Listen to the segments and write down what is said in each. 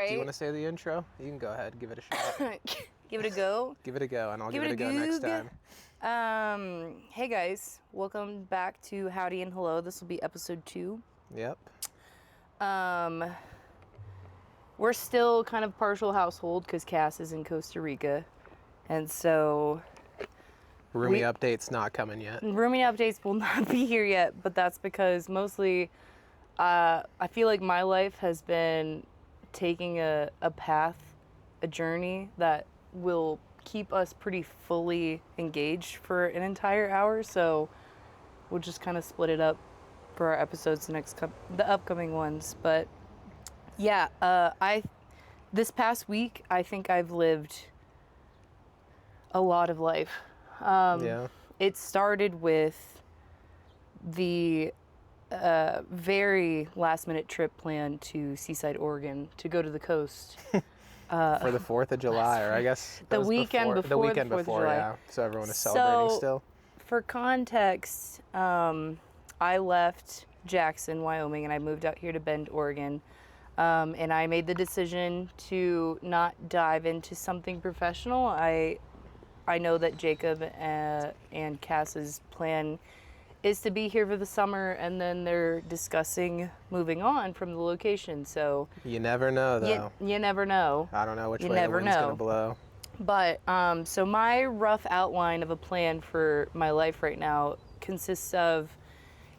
Do you want to say the intro? You can go ahead, give it a shot. Give it a go. Give it a go, and I'll give it a go next time. Hey guys, welcome back to Howdy and Hello. This will be episode 2. Yep. We're still kind of partial household because Cass is in Costa Rica, and so Roomie update's not coming yet. roomie updates will not be here yet. But that's because mostly, I feel like my life has been taking a path, a journey that will keep us pretty fully engaged for an entire hour. So we'll just kind of split it up for our episodes, the upcoming ones. But yeah, this past week I think I've lived a lot of life. Yeah. It started with the very last minute trip planned to Seaside, Oregon to go to the coast. For the 4th of July, or I guess the weekend before the weekend 4th of before, July. yeah. So everyone is celebrating still. For context, I left Jackson, Wyoming, and I moved out here to Bend, Oregon. And I made the decision to not dive into something professional. I know that Jacob and Cass's plan is to be here for the summer, and then they're discussing moving on from the location. So You never know, though. you never know. I don't know which way the wind's going to blow. But so my rough outline of a plan for my life right now consists of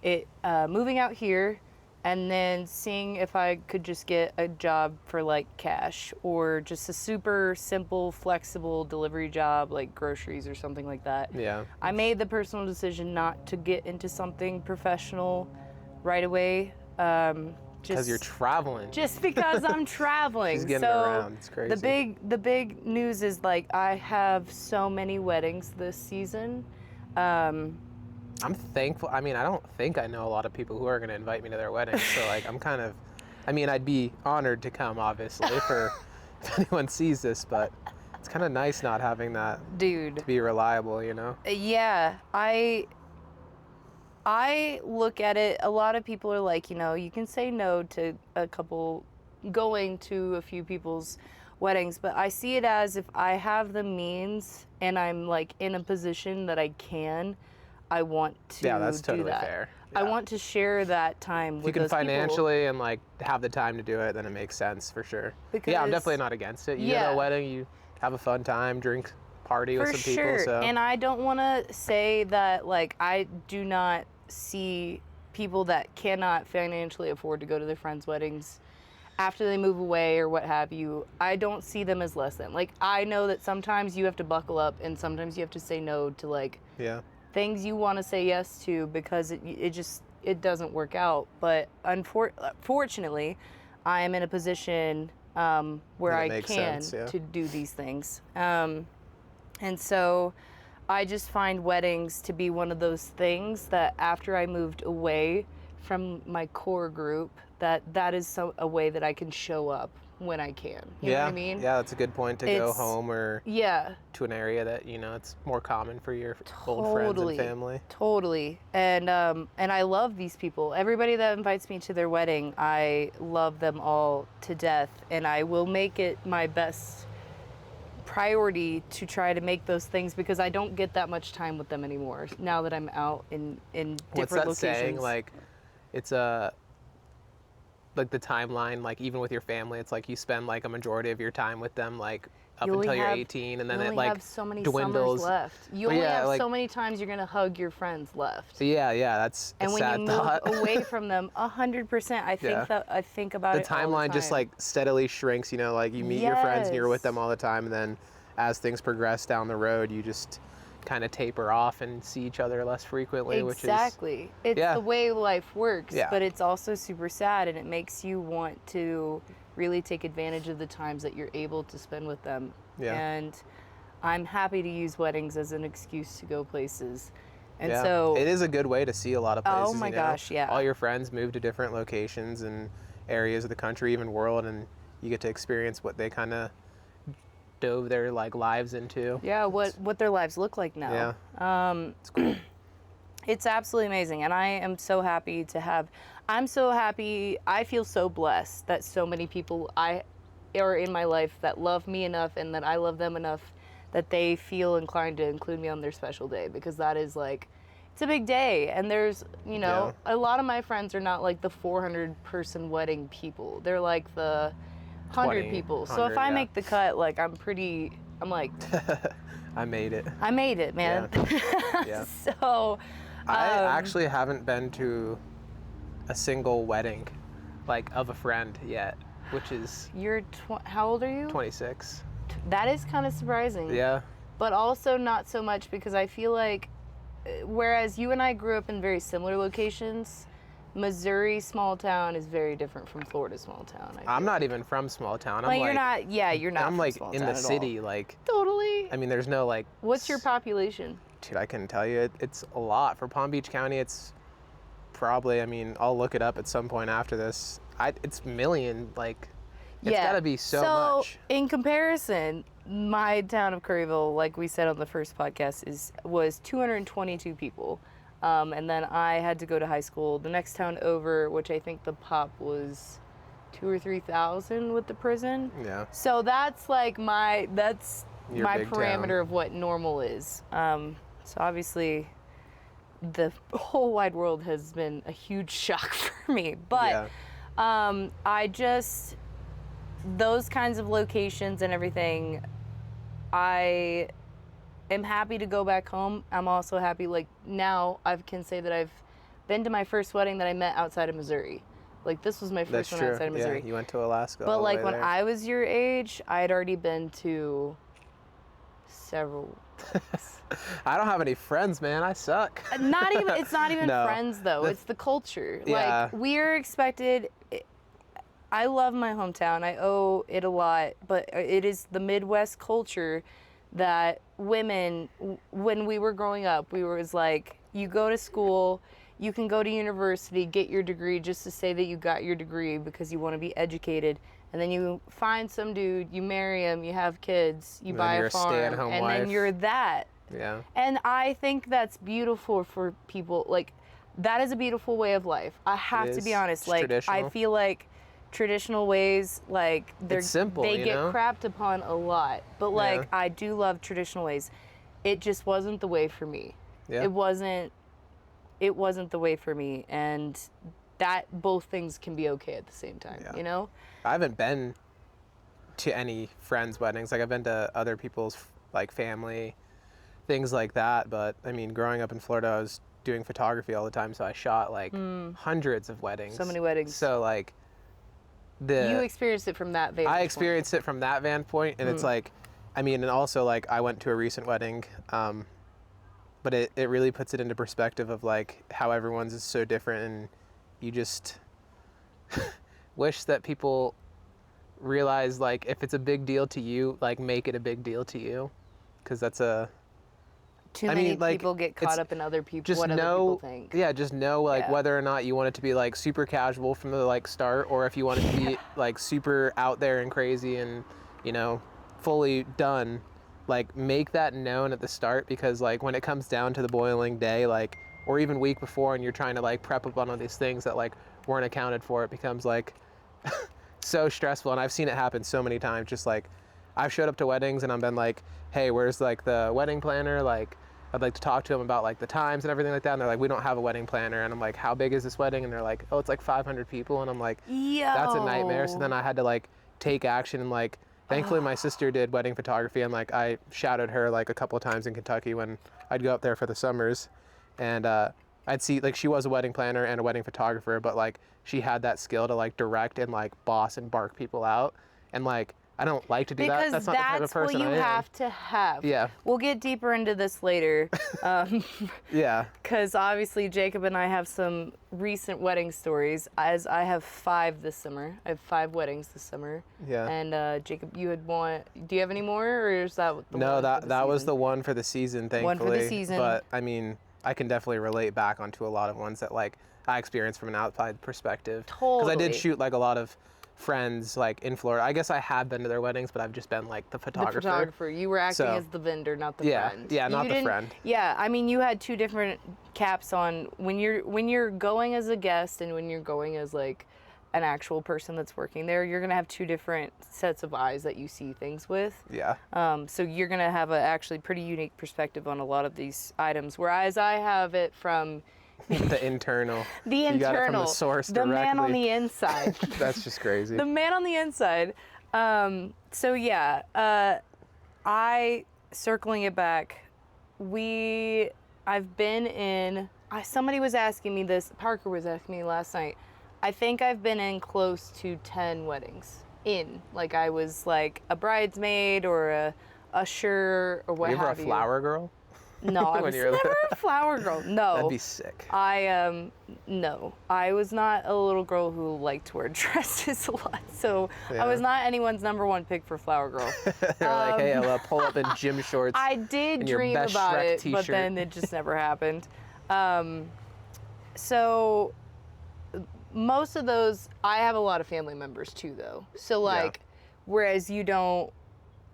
it moving out here, and then seeing if I could just get a job for like cash or just a super simple, flexible delivery job like groceries or something like that. Yeah. I made the personal decision not to get into something professional right away. Because you're traveling. Just because I'm traveling. She's getting around. It's crazy. The big news is like I have so many weddings this season. I'm thankful. I mean, I don't think I know a lot of people who are going to invite me to their weddings. So, like, I'd be honored to come, obviously, if anyone sees this, but it's kind of nice not having that to be reliable, you know? Yeah, I look at it, a lot of people are like, you know, you can say no to going to a few people's weddings, but I see it as if I have the means and I'm like in a position that I want to that's totally do that. fair. I Yeah. want to share that time with those people. If you can financially and like have the time to do it, then it makes sense for sure. Because, I'm definitely not against it. You go to a wedding, you have a fun time, drink, party with some people. So. And I don't want to say that like I do not see people that cannot financially afford to go to their friends' weddings after they move away or what have you. I don't see them as less than. Like, I know that sometimes you have to buckle up and sometimes you have to say no to like things you want to say yes to because it doesn't work out. But unfortunately, I am in a position where I can to do these things. And so I just find weddings to be one of those things that after I moved away from my core group, that is a way that I can show up when I can. You know what I mean? Yeah, that's a good point to go home or to an area that, you know, it's more common for your old friends and family. Totally. And I love these people. Everybody that invites me to their wedding, I love them all to death, and I will make it my best priority to try to make those things because I don't get that much time with them anymore now that I'm out in different What's that locations. saying? Like, it's like the timeline, like even with your family, it's like you spend like a majority of your time with them, like up until you're 18, and then it like have so many dwindles. Summers left. You only have so many times you're gonna hug your friends left. So that's a and when sad you thought. move away from them, 100%. I think about it. The timeline just like steadily shrinks. You know, like you meet your friends and you're with them all the time, and then as things progress down the road, you just kind of taper off and see each other less frequently, it's the way life works. But it's also super sad, and it makes you want to really take advantage of the times that you're able to spend with them. And I'm happy to use weddings as an excuse to go places. And so it is a good way to see a lot of places. Oh my gosh, all your friends move to different locations and areas of the country, even world, and you get to experience what they kind of dove their like lives into. What their lives look like now. It's cool. It's absolutely amazing, and I am so happy to have. I'm so happy. I feel so blessed that so many people are in my life that love me enough and that I love them enough that they feel inclined to include me on their special day, because that is like, it's a big day. And there's, a lot of my friends are not like the 400 person wedding people. They're like the 100 people. So if I make the cut, like I'm like, I made it. I made it, man. Yeah. So I actually haven't been to a single wedding, like of a friend yet, which is. How old are you? 26. That is kind of surprising. Yeah. But also not so much, because I feel like, whereas you and I grew up in very similar locations, Missouri small town is very different from Florida small town. I'm not even from small town. Like, I'm you're not. Yeah, you're not. I'm from like small in town the at city, all. like. Totally. I mean, there's no like. What's your population? Dude, I can tell you, it's a lot for Palm Beach County. It's probably. I mean, I'll look it up at some point after this. It's million. Like, it's gotta be so much. So in comparison, my town of Curryville, like we said on the first podcast, was 222 people. And then I had to go to high school. The next town over, which I think the pop was 2,000 or 3,000 with the prison. Yeah. So that's like my parameter town. of what normal is. So obviously, the whole wide world has been a huge shock for me. But those kinds of locations and everything, I am happy to go back home. I'm also happy, like, now I can say that I've been to my first wedding that I met outside of Missouri. Like, this was my first one outside of Missouri. Yeah, you went to Alaska. But like when there. I was your age, I had already been to several. I don't have any friends, man. I suck. It's not even No. friends though. It's the culture. Yeah. Like, we're expected. I love my hometown. I owe it a lot, but it is the Midwest culture that women, when we were growing up, was like, you go to school, you can go to university, get your degree just to say that you got your degree because you want to be educated. And then you find some dude, you marry him, you have kids, you buy a farm, and then you're that. Yeah. And I think that's beautiful for people. Like, that is a beautiful way of life. I have to be honest. It's like, traditional. I feel like traditional ways, like, It's simple, they you get know? crapped upon a lot. But like, Yeah. I do love traditional ways. It just wasn't the way for me. Yeah. It wasn't the way for me, and that both things can be okay at the same time, Yeah. you know? I haven't been to any friends' weddings. Like, I've been to other people's, like, family, things like that. But I mean, growing up in Florida, I was doing photography all the time, so I shot like hundreds of weddings. So many weddings. So like, You experienced it from that vantage I point. experienced it from that vantage point, and it's like, I mean, and also like I went to a recent wedding, but it really puts it into perspective of like how everyone's is so different, and you just wish that people realize, like, if it's a big deal to you, like, make it a big deal to you, because that's Too many people get caught up in other people, just what other people think. Yeah, just know, like, Yeah. whether or not you want it to be, like, super casual from the, like, start, or if you want it to be, like, super out there and crazy and, you know, fully done. Like, make that known at the start, because, like, when it comes down to the boiling day, like, or even week before, and you're trying to, like, prep up on all these things that, like, weren't accounted for, it becomes, like, so stressful. And I've seen it happen so many times. Just, like, I've showed up to weddings and I've been like, hey, where's, like, the wedding planner? Like, I'd like to talk to them about, like, the times and everything like that. And they're like, we don't have a wedding planner. And I'm like, how big is this wedding? And they're like, oh, it's like 500 people. And I'm like, that's a nightmare. So then I had to, like, take action, and, like, thankfully my sister did wedding photography, and, like, I shadowed her, like, a couple of times in Kentucky when I'd go up there for the summers. And I'd see, like, she was a wedding planner and a wedding photographer, but, like, she had that skill to, like, direct and, like, boss and bark people out. And, like, I don't like to do that. Because That's not the type of person what you I am. have to have. Yeah. We'll get deeper into this later. Yeah. Because obviously Jacob and I have some recent wedding stories, as I have 5 this summer. I have 5 weddings this summer. Yeah. And Jacob, do you have any more, or is that the No, one that was the one for the season, thankfully. One for the season. But, I mean, I can definitely relate back onto a lot of ones that, like, I experienced from an outside perspective. Totally. Because I did shoot, like, a lot of friends, like, in Florida. I guess I have been to their weddings, but I've just been, like, the photographer. The photographer. You were acting So, as the vendor, not the friend. Yeah, not You the didn't- friend. Yeah, I mean, you had 2 different caps on when you're going as a guest and when you're going as, like, an actual person that's working there, you're going to have two different sets of eyes that you see things with. Yeah. So you're going to have a actually pretty unique perspective on a lot of these items, whereas I have it from The internal. the You got it from internal, the source the man on directly. the inside. That's just crazy. The man on the inside. So yeah, circling it back, I've been in, somebody was asking me this, Parker was asking me last night, I think I've been in close to 10 weddings like I was like a bridesmaid or a usher or what you ever have a you. flower girl? No, I was never a flower girl. No. That'd be sick. No. I was not a little girl who liked to wear dresses a lot. So Yeah. I was not anyone's number one pick for flower girl. They're like, hey, Ella, pull up in gym shorts. I did and your dream best about Shrek it, but t-shirt. then it just never happened. So most of those, I have a lot of family members too, though. So like, whereas you don't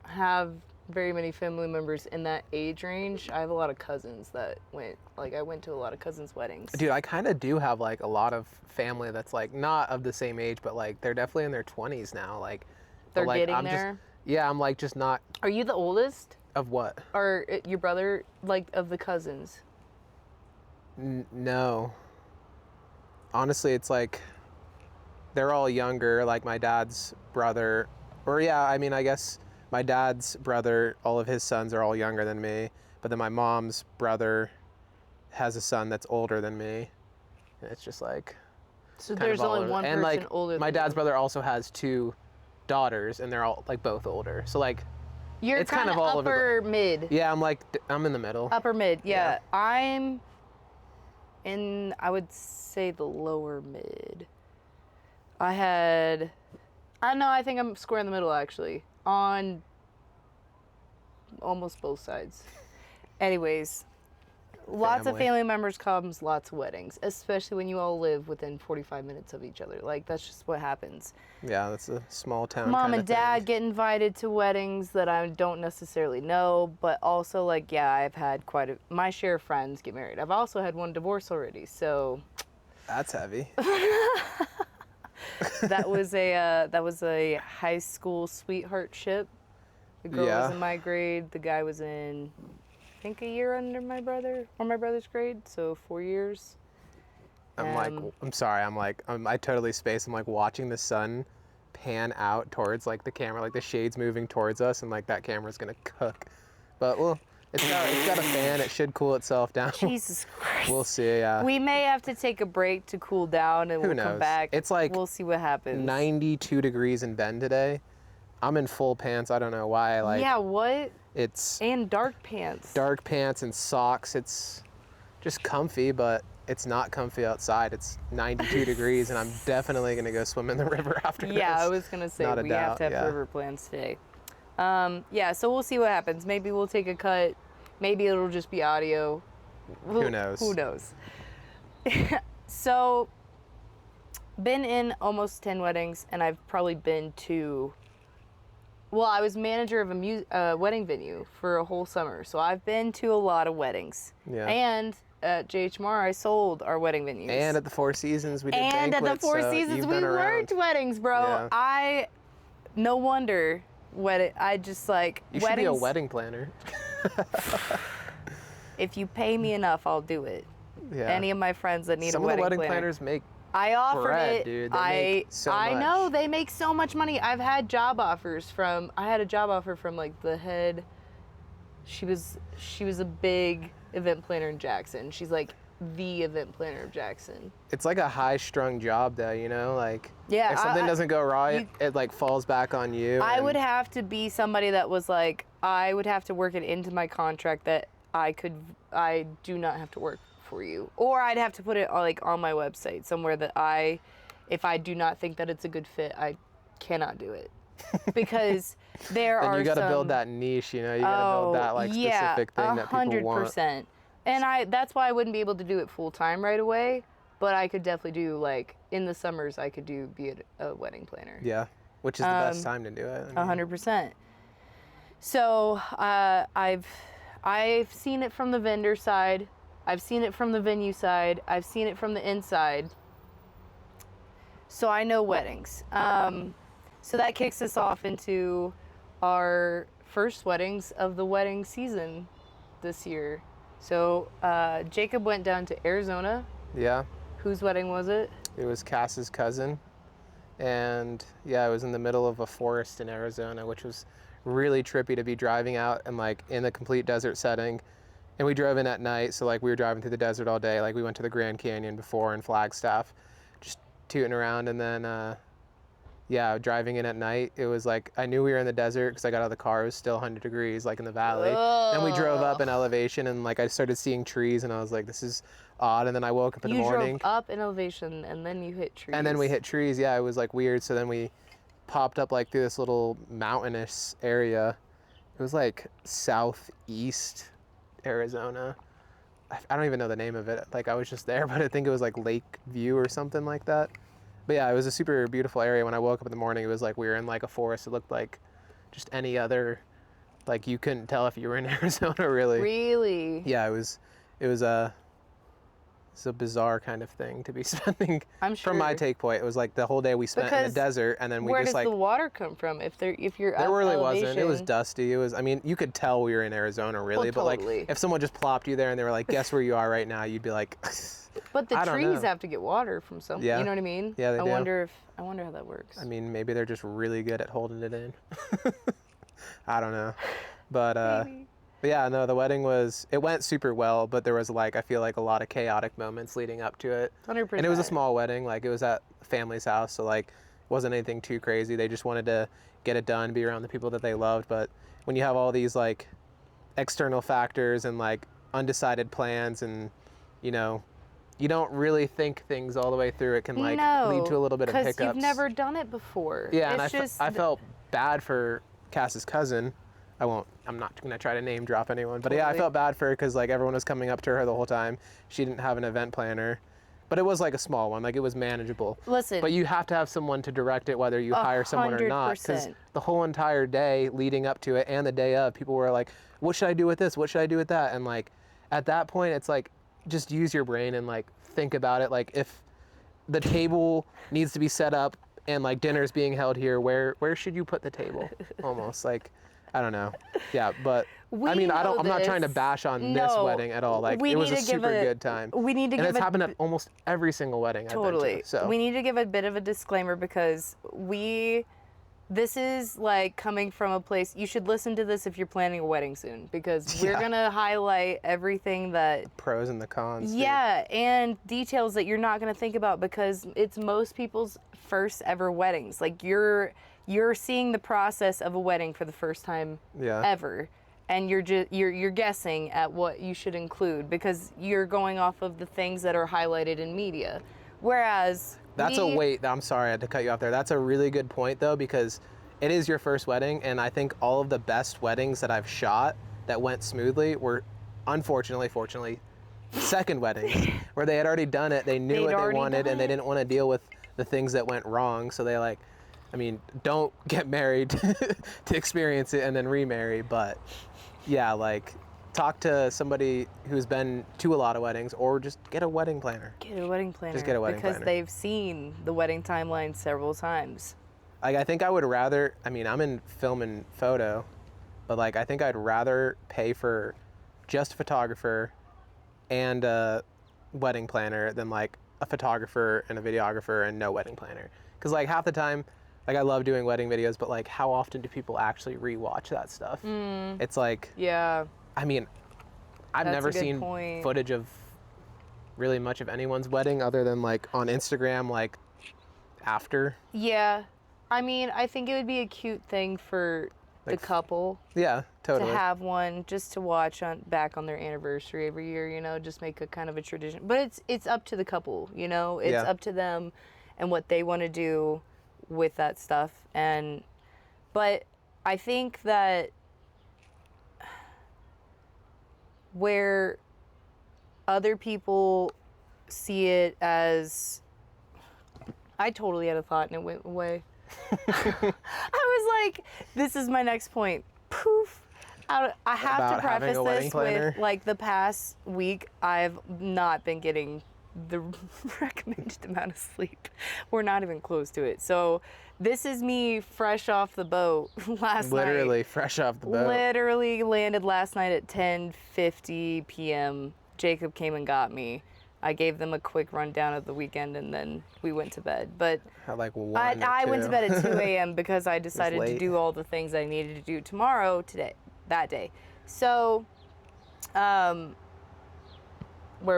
have very many family members in that age range, I have a lot of cousins that I went to a lot of cousins' weddings. Dude, I kind of do have like a lot of family that's like not of the same age, but like they're definitely in their 20s now. Like They're like, getting I'm there. Yeah, I'm like just not. Are you the oldest? Of what? Or your brother, like of the cousins? No. Honestly, it's like they're all younger. Like my dad's brother, or I guess my dad's brother, all of his sons are all younger than me. But then my mom's brother has a son that's older than me. And it's just like. So there's only one person like, older than my dad's you. brother also has 2 daughters, and they're all like both older. So like. You're it's kind of all upper over mid. Yeah, I'm in the middle. Upper mid, yeah. Yeah. I'm in, I would say the lower mid. I think I'm square in the middle actually. On almost both sides. Anyways, lots of family members comes, lots of weddings, especially when you all live within 45 minutes of each other. Like, that's just what happens. Yeah, that's a small town Mom kinda and dad thing. get invited to weddings that I don't necessarily know, but also, like, yeah, I've had my share of friends get married. I've also had one divorce already, so. That's heavy. That was a high school sweetheartship. The girl was in my grade. The guy was in, I think, a year under my brother's grade, so 4 years. I'm sorry. I totally spaced. I'm like watching the sun pan out towards like the camera, like the shades moving towards us, and like that camera's gonna cook. But well, it's got a fan. It should cool itself down. Jesus Christ. We'll see. Yeah. We may have to take a break to cool down, and we'll come back. It's like we'll see what happens. 92 degrees in Bend today. I'm in full pants. I don't know why. Like yeah. What? It's and dark pants. Dark pants and socks. It's just comfy, but it's not comfy outside. It's 92 degrees, and I'm definitely gonna go swim in the river after this. Yeah, I was gonna say Not a we doubt, have to have river plans today. Yeah, so we'll see what happens. Maybe we'll take a cut. Maybe it'll just be audio. Who knows? Who knows? So, been in almost 10 weddings, and I've probably been to. Well, I was manager of a wedding venue for a whole summer, so I've been to a lot of weddings. Yeah. And at JHMR, I sold our wedding venues. And at the Four Seasons, we did And banquets, at the Four so Seasons, you've we been around. worked weddings, bro. Yeah. No wonder I just like You weddings. should be a wedding planner. If you pay me enough, I'll do it. Yeah. Any of my friends that need Some a wedding of the wedding planner. planners make I offered bread, it. dude. They make so I much. know they make so much money. I've had job offers from. I had a job offer from like the head. She was a big event planner in Jackson. She's like the event planner of Jackson. It's like a high-strung job, though. You know, like Yeah, if something doesn't go right, it like falls back on you. I would have to be somebody that was like, I would have to work it into my contract that I do not have to work for you, or I'd have to put it like on my website somewhere that if I do not think that it's a good fit, I cannot do it, because there are. And you got to some, build that niche, you know. You got to build that like specific thing that people want. 100%. And that's why I wouldn't be able to do it full time right away, but I could definitely do like in the summers I could be a wedding planner. Yeah, which is the best time to do it. 100%. So I've seen it from the vendor side. I've seen it from the venue side. I've seen it from the inside. So I know weddings. So that kicks us off into our first weddings of the wedding season this year. So Jacob went down to Arizona. Yeah. Whose wedding was it? It was Cass's cousin. And yeah, it was in the middle of a forest in Arizona, which was really trippy to be driving out and like in a complete desert setting. And we drove in at night, so like we were driving through the desert all day. Like we went to the Grand Canyon before in Flagstaff, just tooting around. And then, yeah, driving in at night, it was like I knew we were in the desert because I got out of the car. It was still 100 degrees, like in the valley. And we drove up in elevation, and like I started seeing trees, and I was like, this is odd. And then I woke up in the morning. You drove up in elevation, and then you hit trees. And then we hit trees. Yeah, it was like weird. So then we popped up like through this little mountainous area. It was like southeast Arizona. I don't even know the name of it. Like I was just there, but I think it was like Lake View or something like that. But yeah, it was a super beautiful area. When I woke up in the morning, it was like we were in like a forest. It looked like just any other, like you couldn't tell if you were in Arizona really. Really? Yeah, it was it's a bizarre kind of thing to be spending. I'm sure. From my take point, it was like the whole day we spent in the desert, and then we just like. Where does the water come from? If you're there really elevation, wasn't. It was dusty. It was. I mean, you could tell we were in Arizona, really. Well, but totally. like, if someone just plopped you there and they were like, "Guess where you are right now?" You'd be like. But the I don't trees know. have to get water from somewhere. Yeah. You know what I mean? Yeah, they do. I wonder how that works. I mean, maybe they're just really good at holding it in. I don't know, but Maybe. but yeah, no, the wedding it went super well, but there was like I feel like a lot of chaotic moments leading up to it. 100%. And it was a small wedding, like it was at a family's house, so like it wasn't anything too crazy. They just wanted to get it done, be around the people that they loved. But when you have all these like external factors and like undecided plans, and you know, you don't really think things all the way through, it can like lead to a little bit of hiccups. Because you've never done it before. Yeah, and it's I felt bad for Cass's cousin. I'm not gonna try to name drop anyone, but yeah, I felt bad for her because like everyone was coming up to her the whole time. She didn't have an event planner, but it was like a small one, like it was manageable. Listen. But you have to have someone to direct it, whether you hire someone or not, because 100%. the whole entire day leading up to it and the day of, people were like, "What should I do with this? What should I do with that?" And like, at that point, it's like, just use your brain and like think about it. Like if the table needs to be set up and like dinner's being held here, where should you put the table? Almost like. I don't know. Yeah, but I mean, I'm not trying to bash on this wedding at all. Like, it was a super good time. We need to and give it's happened at almost every single wedding totally. I've been to. So we need to give a bit of a disclaimer because this is like coming from a place. You should listen to this if you're planning a wedding soon, because we're gonna highlight everything that the pros and the cons. Yeah, and details that you're not gonna think about because it's most people's first ever weddings. Like you're seeing the process of a wedding for the first time ever, and you're guessing at what you should include because you're going off of the things that are highlighted in media. Whereas I'm sorry I had to cut you off there. That's a really good point though, because it is your first wedding, and I think all of the best weddings that I've shot that went smoothly were fortunately second weddings where they had already done it, they knew what they wanted, and they didn't want to deal with the things that went wrong, so they like, I mean, don't get married to experience it and then remarry, but yeah, like talk to somebody who's been to a lot of weddings, or just get a wedding planner. Get a wedding planner. Just get a wedding planner. Because they've seen the wedding timeline several times. Like, I think I would rather, I mean, I'm in film and photo, but like, I think I'd rather pay for just a photographer and a wedding planner than like a photographer and a videographer and no wedding planner. Because like half the time, like I love doing wedding videos, but like how often do people actually rewatch that stuff? It's like, yeah. I mean, I've never seen footage of really much of anyone's wedding other than like on Instagram, like after. Yeah. I mean, I think it would be a cute thing for the couple. Yeah, totally. To have one just to watch back on their anniversary every year, you know, just make a kind of a tradition. But it's up to the couple, you know, it's up to them and what they want to do with that stuff. But I think that where other people see it as, I totally had a thought and it went away. I was like, this is my next point. Poof. I have to preface this with like the past week I've not been getting the recommended amount of sleep. We're not even close to it. So this is me fresh off the boat last night. Literally fresh off the boat. Literally landed last night at 10:50 p.m. Jacob came and got me. I gave them a quick rundown of the weekend and then we went to bed. But At like 1 I or went to 2. bed at 2 a.m. because I decided to late. do all the things I needed to do that day. So, where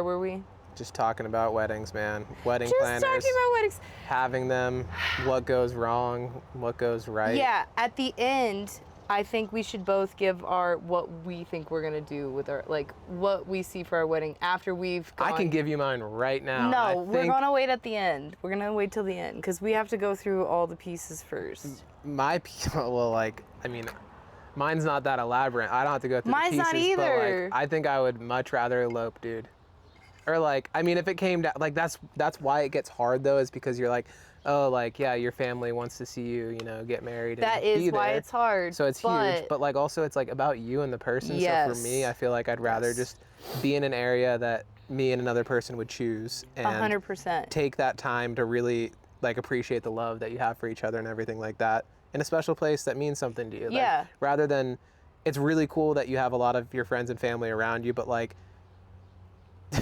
were we? Just talking about weddings, man. Wedding Just planners. talking about weddings. Having them, what goes wrong, what goes right. Yeah, at the end, I think we should both give what we think we're gonna do with our, like, what we see for our wedding after we've gone. I can give you mine right now. No, we're gonna wait at the end. We're gonna wait till the end because we have to go through all the pieces first. Well, like, I mean, mine's not that elaborate. I don't have to go through Mine's the pieces. not either. But, like, I think I would much rather elope, dude. Or like, I mean, if it came down, like, that's why it gets hard though, is because you're like, oh, like, yeah, your family wants to see you, you know, get married. That and is be why there. it's hard. So it's huge, but like also it's like about you and the person. Yes. So for me, I feel like I'd rather just be in an area that me and another person would choose and 100%. take that time to really like appreciate the love that you have for each other and everything like that in a special place that means something to you. Yeah. Like, rather than, it's really cool that you have a lot of your friends and family around you, but like,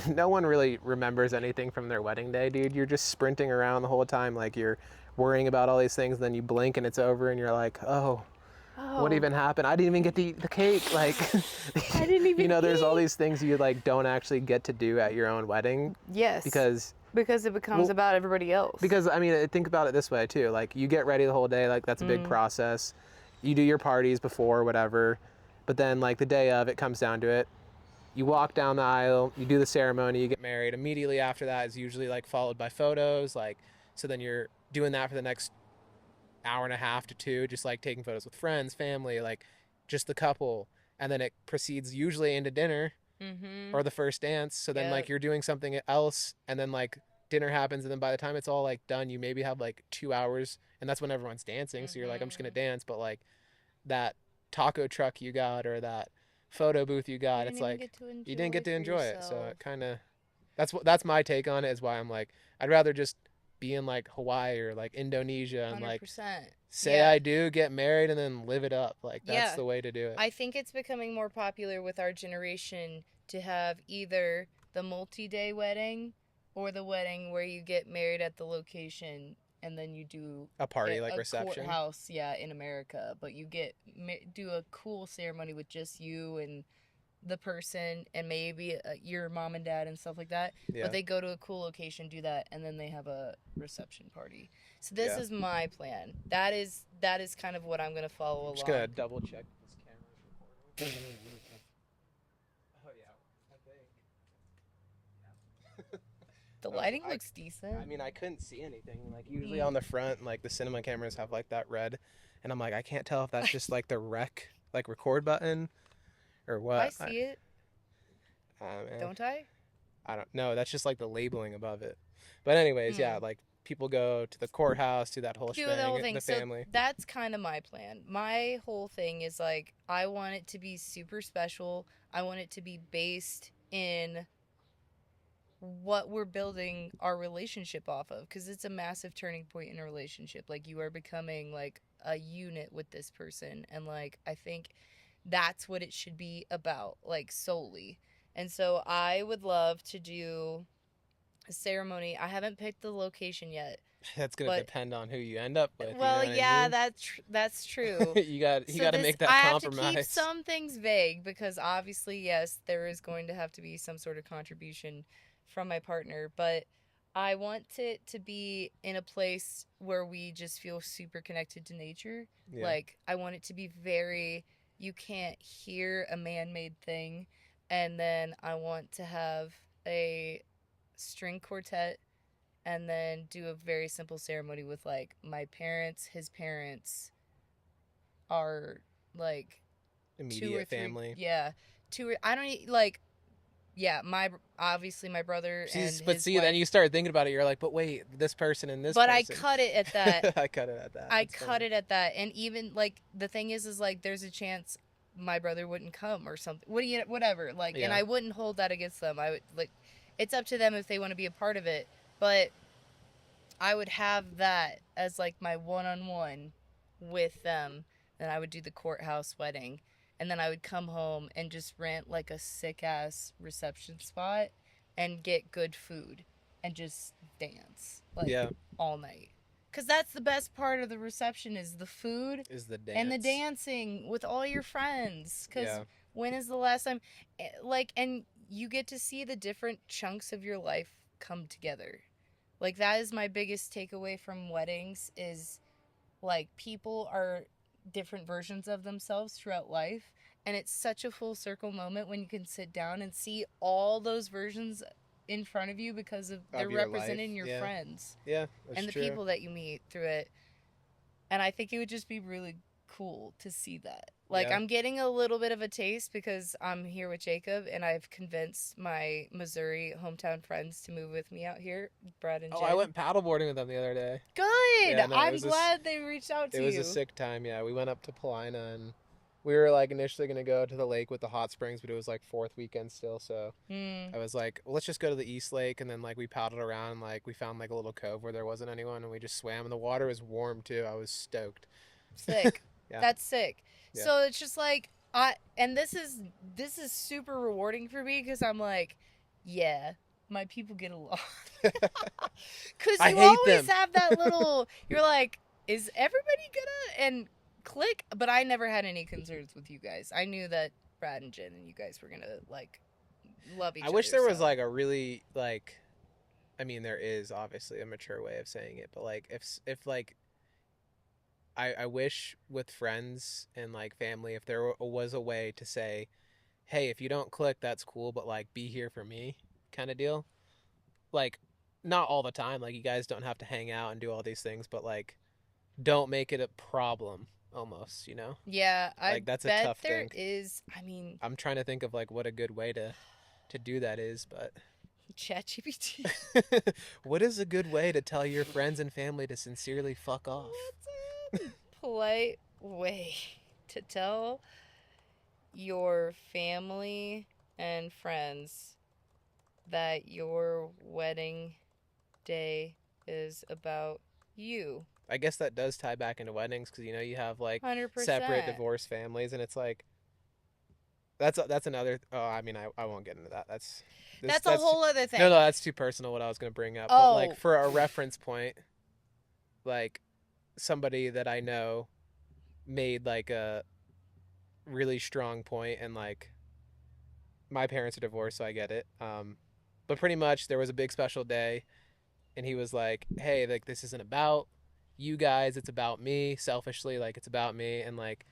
no one really remembers anything from their wedding day, dude. You're just sprinting around the whole time, like you're worrying about all these things, and then you blink and it's over, and you're like, oh, what even happened? I didn't even get to eat the cake. Like, I didn't even you know, there's all eat. these things you like don't actually get to do at your own wedding. Yes. Because it becomes about everybody else. Because I mean, think about it this way too. Like, you get ready the whole day. Like, that's a big process. You do your parties before, whatever. But then, like, the day of, it comes down to it. You walk down the aisle, you do the ceremony, you get married. Immediately after that is usually like followed by photos. Like, so then you're doing that for the next hour and a half to 2, just like taking photos with friends, family, like just the couple. And then it proceeds usually into dinner or the first dance. So then like you're doing something else, and then like dinner happens, and then by the time it's all like done, you maybe have like 2 hours, and that's when everyone's dancing. So you're like, I'm just gonna dance, but like that taco truck you got or that photo booth you got, it's like you didn't get to enjoy it. So it kind of, that's my take on it, is why I'm like, I'd rather just be in like Hawaii or like Indonesia and 100%. like say I do, get married, and then live it up. Like, that's the way to do it. I think it's becoming more popular with our generation to have either the multi-day wedding or the wedding where you get married at the location and then you do A party, like reception. Courthouse, in America, but you do a cool ceremony with just you and the person and maybe your mom and dad and stuff like that. Yeah. But they go to a cool location, do that, and then they have a reception party. So this is my plan. That is kind of what I'm gonna follow along. Just gonna double check this camera's recording. Oh yeah, I think. The lighting looks decent. I mean, I couldn't see anything. Like, usually on the front, like the cinema cameras have like that red, and I'm like, I can't tell if that's just like the record button, or what. I see it. Man. Don't I? I don't know. That's just like the labeling above it. But anyways, yeah, like people go to the courthouse, do that whole shebang, the family. So that's kind of my plan. My whole thing is like, I want it to be super special. I want it to be based in what we're building our relationship off of, because it's a massive turning point in a relationship. Like, you are becoming like a unit with this person, and like I think that's what it should be about, like, solely. And so I would love to do a ceremony. I haven't picked the location yet. That's gonna depend on who you end up with. Well, you know what I mean? that's true. you got to make that compromise. I have to keep some things vague because obviously, yes, there is going to have to be some sort of contribution from my partner, but I want it to be in a place where we just feel super connected to nature. Yeah. Like, I want it to be you can't hear a man-made thing. And then I want to have a string quartet and then do a very simple ceremony with like my parents, his parents, our like immediate family. Obviously my brother and his wife. Then you start thinking about it. You're like, but wait, this person and this. But person. I cut it at that. I cut it at that. I cut it at that, and even like the thing is like there's a chance my brother wouldn't come or something. Whatever. Like, and I wouldn't hold that against them. I would like, it's up to them if they want to be a part of it. But I would have that as like my one-on-one with them. Then I would do the courthouse wedding. And then I would come home and just rent like a sick ass reception spot and get good food and just dance like Yeah. all night. Cuz that's the best part of the reception is the food Is the dance. and the dancing with all your friends. Cuz Yeah. when is the last time like and you get to see the different chunks of your life come together. Like that is my biggest takeaway from weddings is like people are different versions of themselves throughout life and it's such a full circle moment when you can sit down and see all those versions in front of you because they're your representing life, your yeah. friends Yeah, that's and the true. people that you meet through it. And I think it would just be really cool to see that. Like, Yeah. I'm getting a little bit of a taste because I'm here with Jacob and I've convinced my Missouri hometown friends to move with me out here, Brad and Jen. Oh, I went paddleboarding with them the other day. Good! Yeah, no, I'm glad they reached out to you. It was a sick time, yeah. We went up to Paulina and we were like initially going to go to the lake with the hot springs, but it was like fourth weekend still, so I was like, well, let's just go to the East Lake, and then like we paddled around and like we found like a little cove where there wasn't anyone and we just swam and the water was warm too. I was stoked. Sick. Yeah. That's sick. Yeah. So it's just like and this is super rewarding for me because I'm like, yeah, my people get along. Because I you hate always them. have that little. You're like, is everybody gonna and click? But I never had any concerns with you guys. I knew that Brad and Jen and you guys were gonna like love each other. I wish there was so. like a really like, I mean, there is obviously a mature way of saying it, but like if like I wish with friends and like family, if there was a way to say, hey, if you don't click, that's cool, but like be here for me kind of deal. Like, not all the time. Like, you guys don't have to hang out and do all these things, but like, don't make it a problem almost, you know? Yeah, I Like, that's a bet tough there thing. is. I mean, I'm trying to think of like what a good way to do that is, but ChatGPT. what is a good way to tell your friends and family to sincerely fuck off? What's a polite way to tell your family and friends that your wedding day is about you? I guess that does tie back into weddings because you know you have like 100%. separate divorced families, and it's like that's another. Oh, I mean, I won't get into that. That's a whole other thing. No, that's too personal. What I was gonna bring up, Oh. but like for a reference point, like somebody that I know made like a really strong point, and like my parents are divorced, so I get it. But pretty much there was a big special day, and he was like, "Hey, like this isn't about you guys. It's about me. Selfishly, like it's about me, and like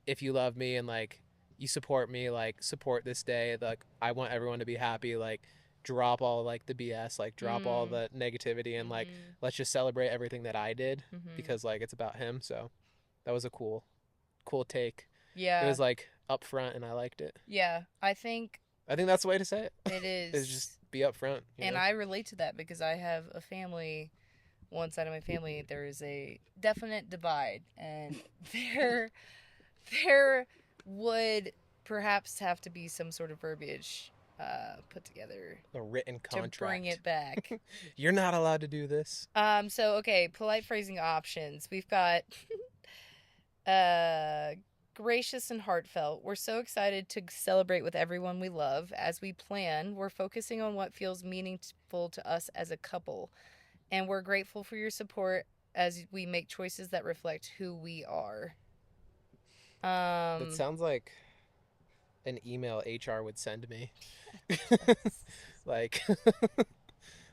if you love me and like you support me, like support this day. Like I want everyone to be happy. Like drop all like the BS, like drop all the negativity, and like let's just celebrate everything that I did because like it's about him." So that was a cool take. Yeah. It was like upfront, and I liked it. Yeah, I think that's the way to say it. it is. Is just be upfront. And I relate to that because I have a family. One side of my family, there is a definite divide, and there would perhaps have to be some sort of verbiage put together, a written contract to bring it back. You're not allowed to do this. So okay, polite phrasing options. We've got gracious and heartfelt. We're so excited to celebrate with everyone we love. As we plan, we're focusing on what feels meaningful to us as a couple. And we're grateful for your support as we make choices that reflect who we are. That sounds like an email HR would send me. Like,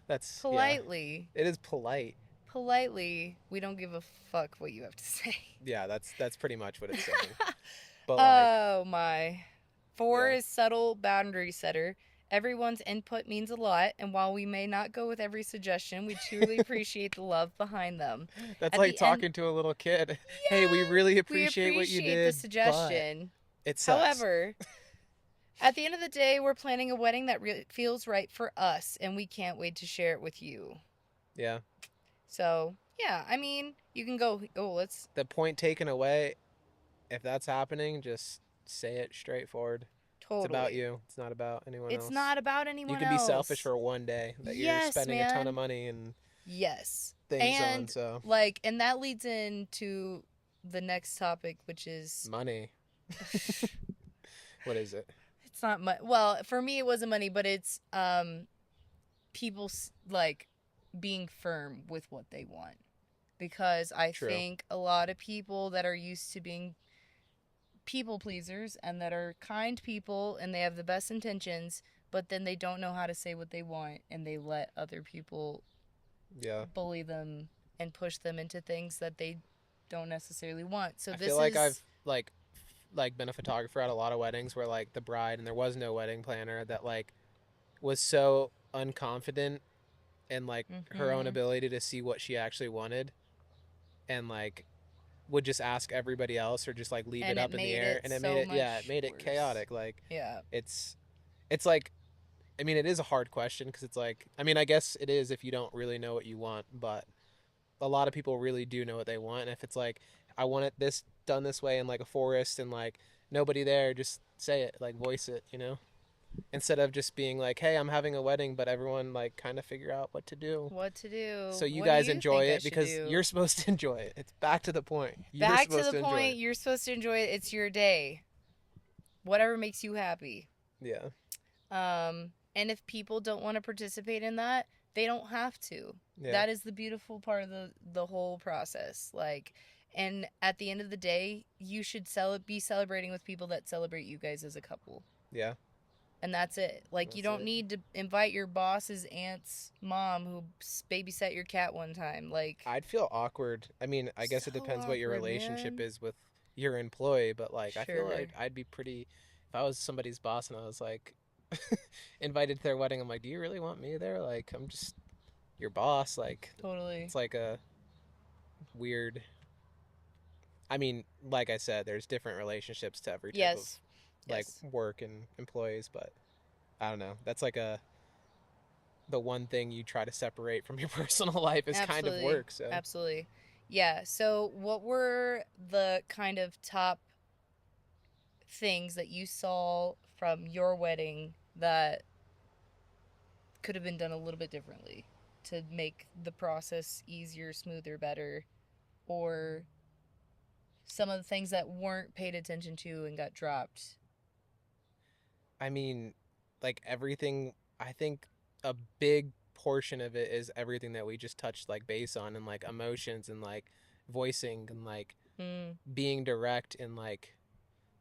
that's politely. Yeah. It is polite. Politely, we don't give a fuck what you have to say. Yeah, that's pretty much what it's saying. But oh my. 4 is subtle boundary setter. Everyone's input means a lot, and while we may not go with every suggestion, we truly appreciate the love behind them. That's At like the end- talking to a little kid. Yeah, hey, we really appreciate what you did. The suggestion. It sucks. However, at the end of the day, we're planning a wedding that feels right for us, and we can't wait to share it with you. Yeah. So, yeah, I mean, you can go, let's... The point taken away, if that's happening, just say it straightforward. Totally. It's about you. It's not about anyone else. It's not about anyone else. You can be selfish for one day that you're spending a ton of money and things on. So and that leads into the next topic, which is money. What is it? It's not money. Well, for me, it wasn't money, but it's people like being firm with what they want, because I think a lot of people that are used to being people pleasers and that are kind people and they have the best intentions, but then they don't know how to say what they want and they let other people bully them and push them into things that they don't necessarily want. So I feel like I've been a photographer at a lot of weddings where like the bride, and there was no wedding planner, that like was so unconfident in like her own ability to see what she actually wanted, and like would just ask everybody else or just like leave it up in the air, and it made it chaotic. Like it's like, I mean, it is a hard question, because it's like, I mean, I guess it is if you don't really know what you want, but a lot of people really do know what they want. And if it's like, I want it this done this way in like a forest and like nobody there, just say it, like voice it, you know, instead of just being like, hey, I'm having a wedding, but everyone like kind of figure out what to do so you guys enjoy it, because you're supposed to enjoy it. It's back to the point. You're supposed to enjoy it. It's your day, whatever makes you happy. And if people don't want to participate in that, they don't have to. That is the beautiful part of the whole process. Like, and at the end of the day, you should be celebrating with people that celebrate you guys as a couple. And that's it. Like, you don't need to invite your boss's aunt's mom who babysat your cat one time. Like, I'd feel awkward. I mean, I guess it depends what your relationship is with your employee, but like, I feel like I'd be pretty, if I was somebody's boss and I was like invited to their wedding, I'm like, do you really want me there? Like, I'm just your boss. Like, totally. It's like a weird, I mean, like I said, there's different relationships to every type of like work and employees, but I don't know. That's like the one thing you try to separate from your personal life is kind of work. So absolutely. Yeah. So what were the kind of top things that you saw from your wedding that could have been done a little bit differently to make the process easier, smoother, better, or some of the things that weren't paid attention to and got dropped? I mean, like everything, I think a big portion of it is everything that we just touched like base on, and like emotions and like voicing and like being direct and like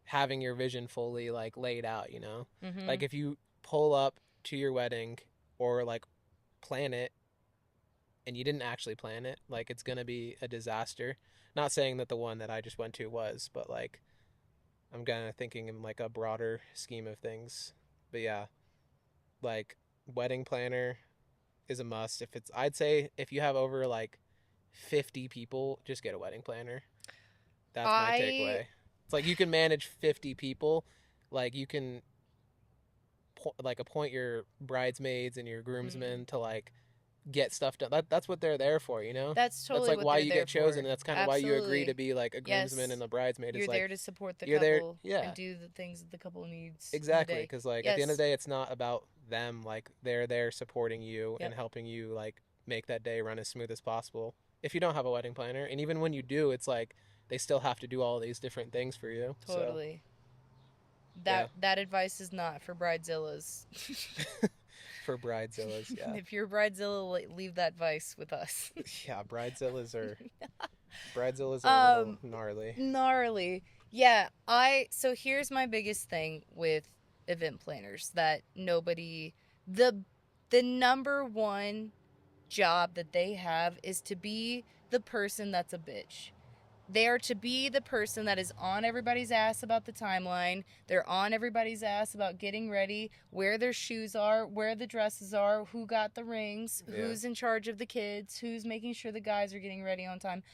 having your vision fully like laid out, you know? Like if you pull up to your wedding or like plan it and you didn't actually plan it, like it's going to be a disaster. Not saying that the one that I just went to was, but like I'm kind of thinking in like a broader scheme of things. But yeah, like wedding planner is a must. I'd say if you have over like 50 people, just get a wedding planner. That's my takeaway. It's like you can manage 50 people. Like you can like appoint your bridesmaids and your groomsmen to like get stuff done. That's what they're there for, you know? That's totally like why you get chosen. And that's kind of why you agree to be like a groomsman and a bridesmaid. You're there to support the couple and do the things that the couple needs. Exactly, because like at the end of the day, it's not about them. Like they're there supporting you and helping you like make that day run as smooth as possible. If you don't have a wedding planner, and even when you do, it's like they still have to do all these different things for you. Totally. That advice is not for bridezillas. For bridezillas, yeah. If you're a bridezilla, leave that advice with us. Yeah, bridezillas are a little gnarly. Gnarly. Yeah, so here's my biggest thing with event planners that nobody, the number one job that they have is to be the person that's a bitch. They are to be the person that is on everybody's ass about the timeline. They're on everybody's ass about getting ready, where their shoes are, where the dresses are, who got the rings, who's in charge of the kids, who's making sure the guys are getting ready on time.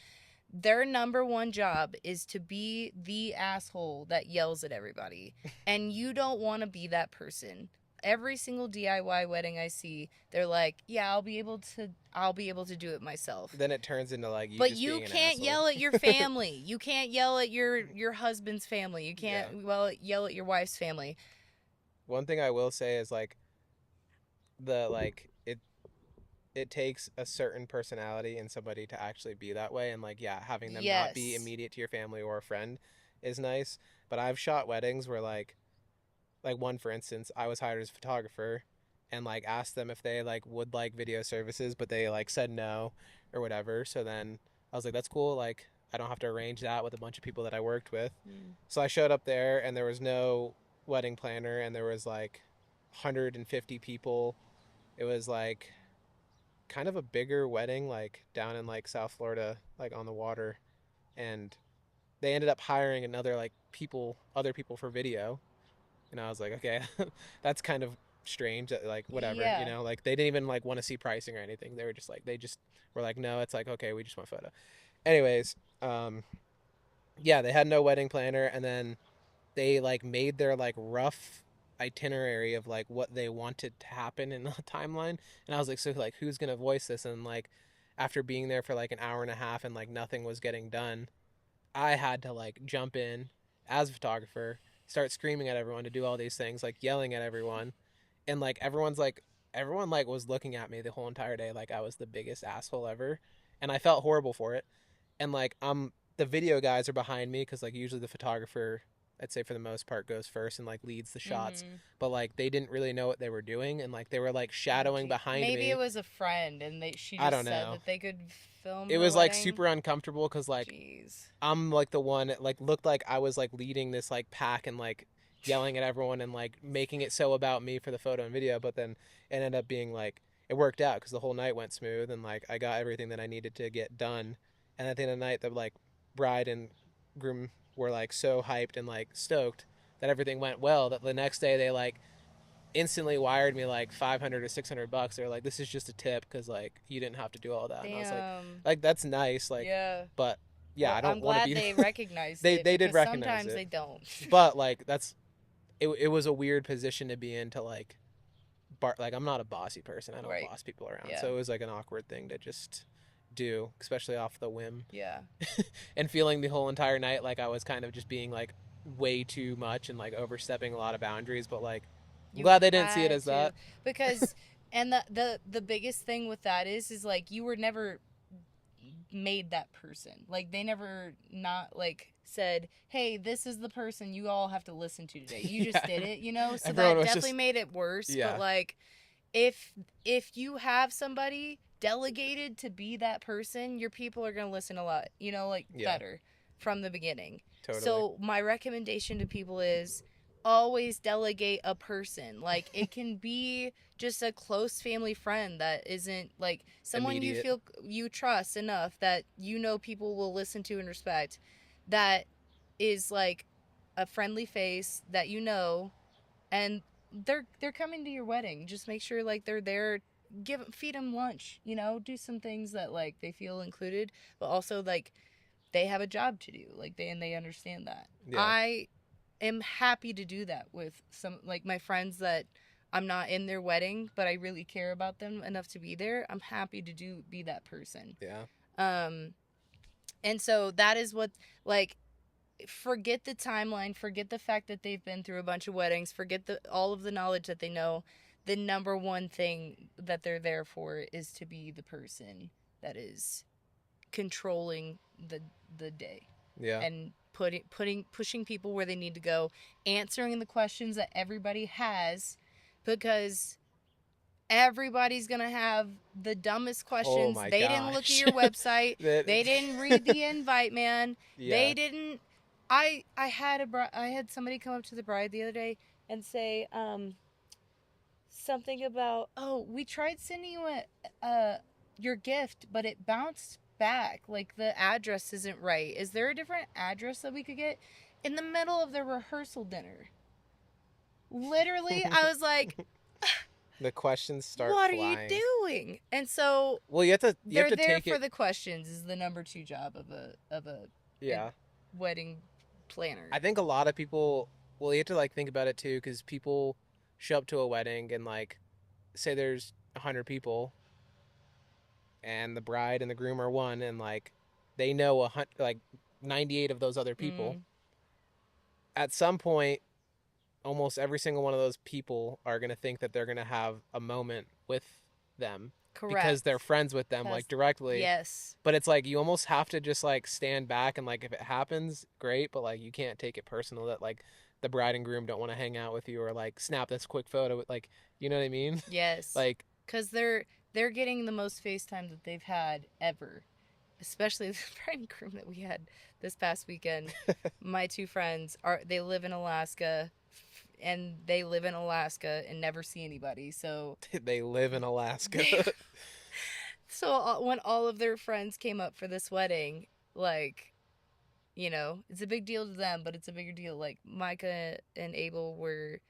Their number one job is to be the asshole that yells at everybody. And you don't want to be that person. Every single DIY wedding I see, they're like, yeah, I'll be able to do it myself. Then it turns into like but you can't yell at your family. You can't yell at your husband's family. You can't yell at your wife's family. one thing I will say is like the like it takes a certain personality in somebody to actually be that way, and like yeah, having them not be Yes. immediate to your family or a friend is nice. But I've shot weddings where like one for instance, I was hired as a photographer and like asked them if they like would like video services, but they like said no or whatever. So then I was like, that's cool, like I don't have to arrange that with a bunch of people that I worked with. Mm. So I showed up there and there was no wedding planner and there was like 150 people. It was like kind of a bigger wedding, like down in like South Florida, like on the water. And they ended up hiring another like other people for video. And I was like, okay, that's kind of strange. Like whatever, Yeah. like they didn't even like want to see pricing or anything. They were just like, they just were like, no, it's like, okay, we just want photo. Anyways, yeah, they had no wedding planner, and then they like made their like rough itinerary of like what they wanted to happen in the timeline. And I was like, so like who's gonna voice this? And like after being there for like an hour and a half and like nothing was getting done, I had to like jump in as a photographer, start screaming at everyone to do all these things, like yelling at everyone. And like everyone like was looking at me the whole entire day like I was the biggest asshole ever, and I felt horrible for it. And like the video guys are behind me because like usually the photographer, I'd say for the most part, goes first and like leads the shots. Mm-hmm. But like they didn't really know what they were doing, and like they were like Oh, shadowing behind maybe me. it was a friend, and she I just don't said know. that they could film It her was like wedding. super uncomfortable because like Jeez. I'm like the one, it like looked like I was like leading this like pack and like yelling at everyone and like making it so about me for the photo and video. But then it ended up being like it worked out because the whole night went smooth and like I got everything that I needed to get done. And at the end of the night, the like bride and groom were like so hyped and like stoked that everything went well that the next day they like instantly wired me like 500 or $600. They're like, this is just a tip because like you didn't have to do all that. And I was Damn. like that's nice, like, Yeah. but yeah, Well, I I'm don't want to glad be. they recognized they it they did because recognize sometimes it, they don't. but like it was a weird position to be in to like like I'm not a bossy person. I don't Right. boss people around, Yeah. so it was like an awkward thing to just do, especially off the whim. Yeah. And feeling the whole entire night like I was kind of just being like way too much and like overstepping a lot of boundaries, but like I'm You glad they didn't see it had as to that. because and the biggest thing with that is like you were never made that person. Like they never not like said, "Hey, this is the person you all have to listen to today." You just Yeah. did it, you know? So Everyone that was definitely just made it worse, yeah. but like if you have somebody delegated to be that person, your people are going to listen a lot, like Yeah. better from the beginning. Totally. So my recommendation to people is always delegate a person. Like it can be just a close family friend that isn't like someone you Immediate. feel you trust enough that people will listen to and respect, that is like a friendly face that and they're coming to your wedding. Just make sure like they're there. Feed them lunch. Do some things that like they feel included, but also like they have a job to do. Like they understand that. Yeah. I am happy to do that with some like my friends that I'm not in their wedding, but I really care about them enough to be there. I'm happy to be that person. Yeah. And so that is what like forget the timeline, forget the fact that they've been through a bunch of weddings, forget all of the knowledge that they know. The number one thing that they're there for is to be the person that is controlling the day. Yeah. And pushing people where they need to go, answering the questions that everybody has, because everybody's gonna have the dummest questions. Oh my They gosh. didn't look at your website. They didn't read the invite, man. Yeah. They didn't. I had somebody come up to the bride the other day and say something about, oh, we tried sending you your gift, but it bounced back. Like the address isn't right. Is there a different address that we could get? In the middle of their rehearsal dinner. Literally, I was like, the questions start what flying. are you doing? And so well, you have to they're there take for it. the questions is the number 2 job of a Yeah. wedding planner. I think a lot of people, well, you have to like think about it too, because people show up to a wedding and like say there's 100 people and the bride and the groom are one, and like they know like 98 of those other people. At some point almost every single one of those people are going to think that they're going to have a moment with them because they're Correct. friends with them like directly. Yes. But it's like you almost have to just like stand back and like if it happens, great, but like you can't take it personal that like the bride and groom don't want to hang out with you or like snap this quick photo with like, you know what I mean? Yes. Like Because they're getting the most FaceTime that they've had ever, especially the bride and groom that we had this past weekend. My two friends they live in Alaska, and they live in Alaska and never see anybody. So they live in Alaska. so when all of their friends came up for this wedding, like, you know, it's a big deal to them, but it's a bigger deal. Like Micah and Abel were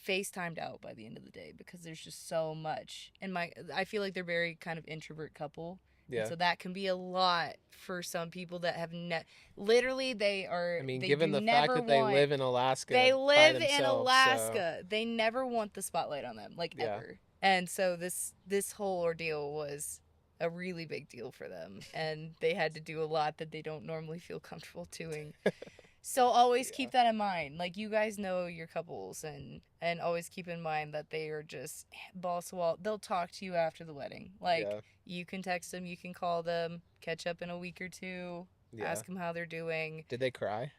FaceTimed out by the end of the day because there's just so much. And I feel like they're very kind of introvert couple. Yeah. And so that can be a lot for some people that have literally they are. I mean, they given do the fact that they live in Alaska, they live by in themselves, Alaska. so. They never want the spotlight on them, like Yeah. ever. And so this whole ordeal was a really big deal for them, and they had to do a lot that they don't normally feel comfortable doing. So always keep that in mind. Like, you guys know your couples, and always keep in mind that they are just balls to wall. They'll talk to you after the wedding. Like, you can text them, you can call them, catch up in a week or two, ask them how they're doing. Did they cry?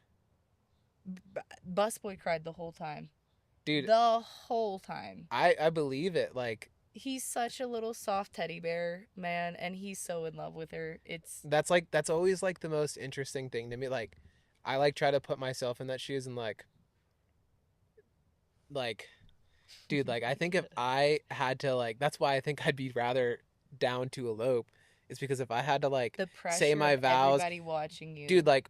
Busboy cried the whole time. Dude. The whole time. I believe it. Like, he's such a little soft teddy bear, man, and he's so in love with her. That's always like the most interesting thing to me. Like, I like try to put myself in that shoes and like dude, like I think if I had to like, that's why I think I'd be rather down to elope, is because if I had to like the pressure say my of vows, everybody watching you, dude, like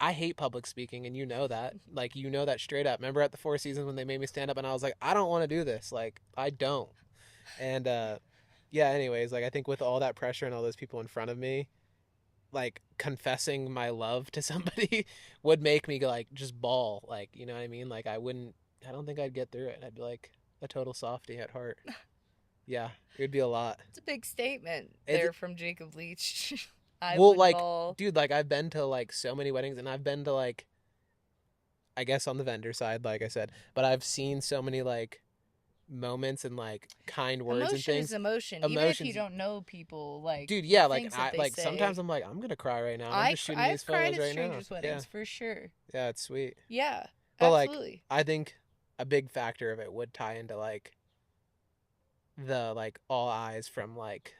I hate public speaking, and you know that. Like, you know that straight up. Remember at the Four Seasons when they made me stand up and I was like, I don't want to do this. Like, I don't. And yeah, anyways, like I think with all that pressure and all those people in front of me, like confessing my love to somebody would make me like just bawl, like, you know what I mean? Like I don't think I'd get through it. I'd be like a total softie at heart. Yeah, it would be a lot. It's a big statement there from Jacob Leach. Well, like, dude, like I've been to like so many weddings, and I've been to like, I guess on the vendor side, like I said, but I've seen so many like moments and like kind words and things. Emotion. Even if you don't know people, like, dude, yeah, like I like say. Sometimes I'm like, I'm gonna cry right now. I'm just shooting these photos right now. Strangers' weddings for sure. Yeah, it's sweet. Yeah, but absolutely. Like, I think a big factor of it would tie into like the like all eyes from like,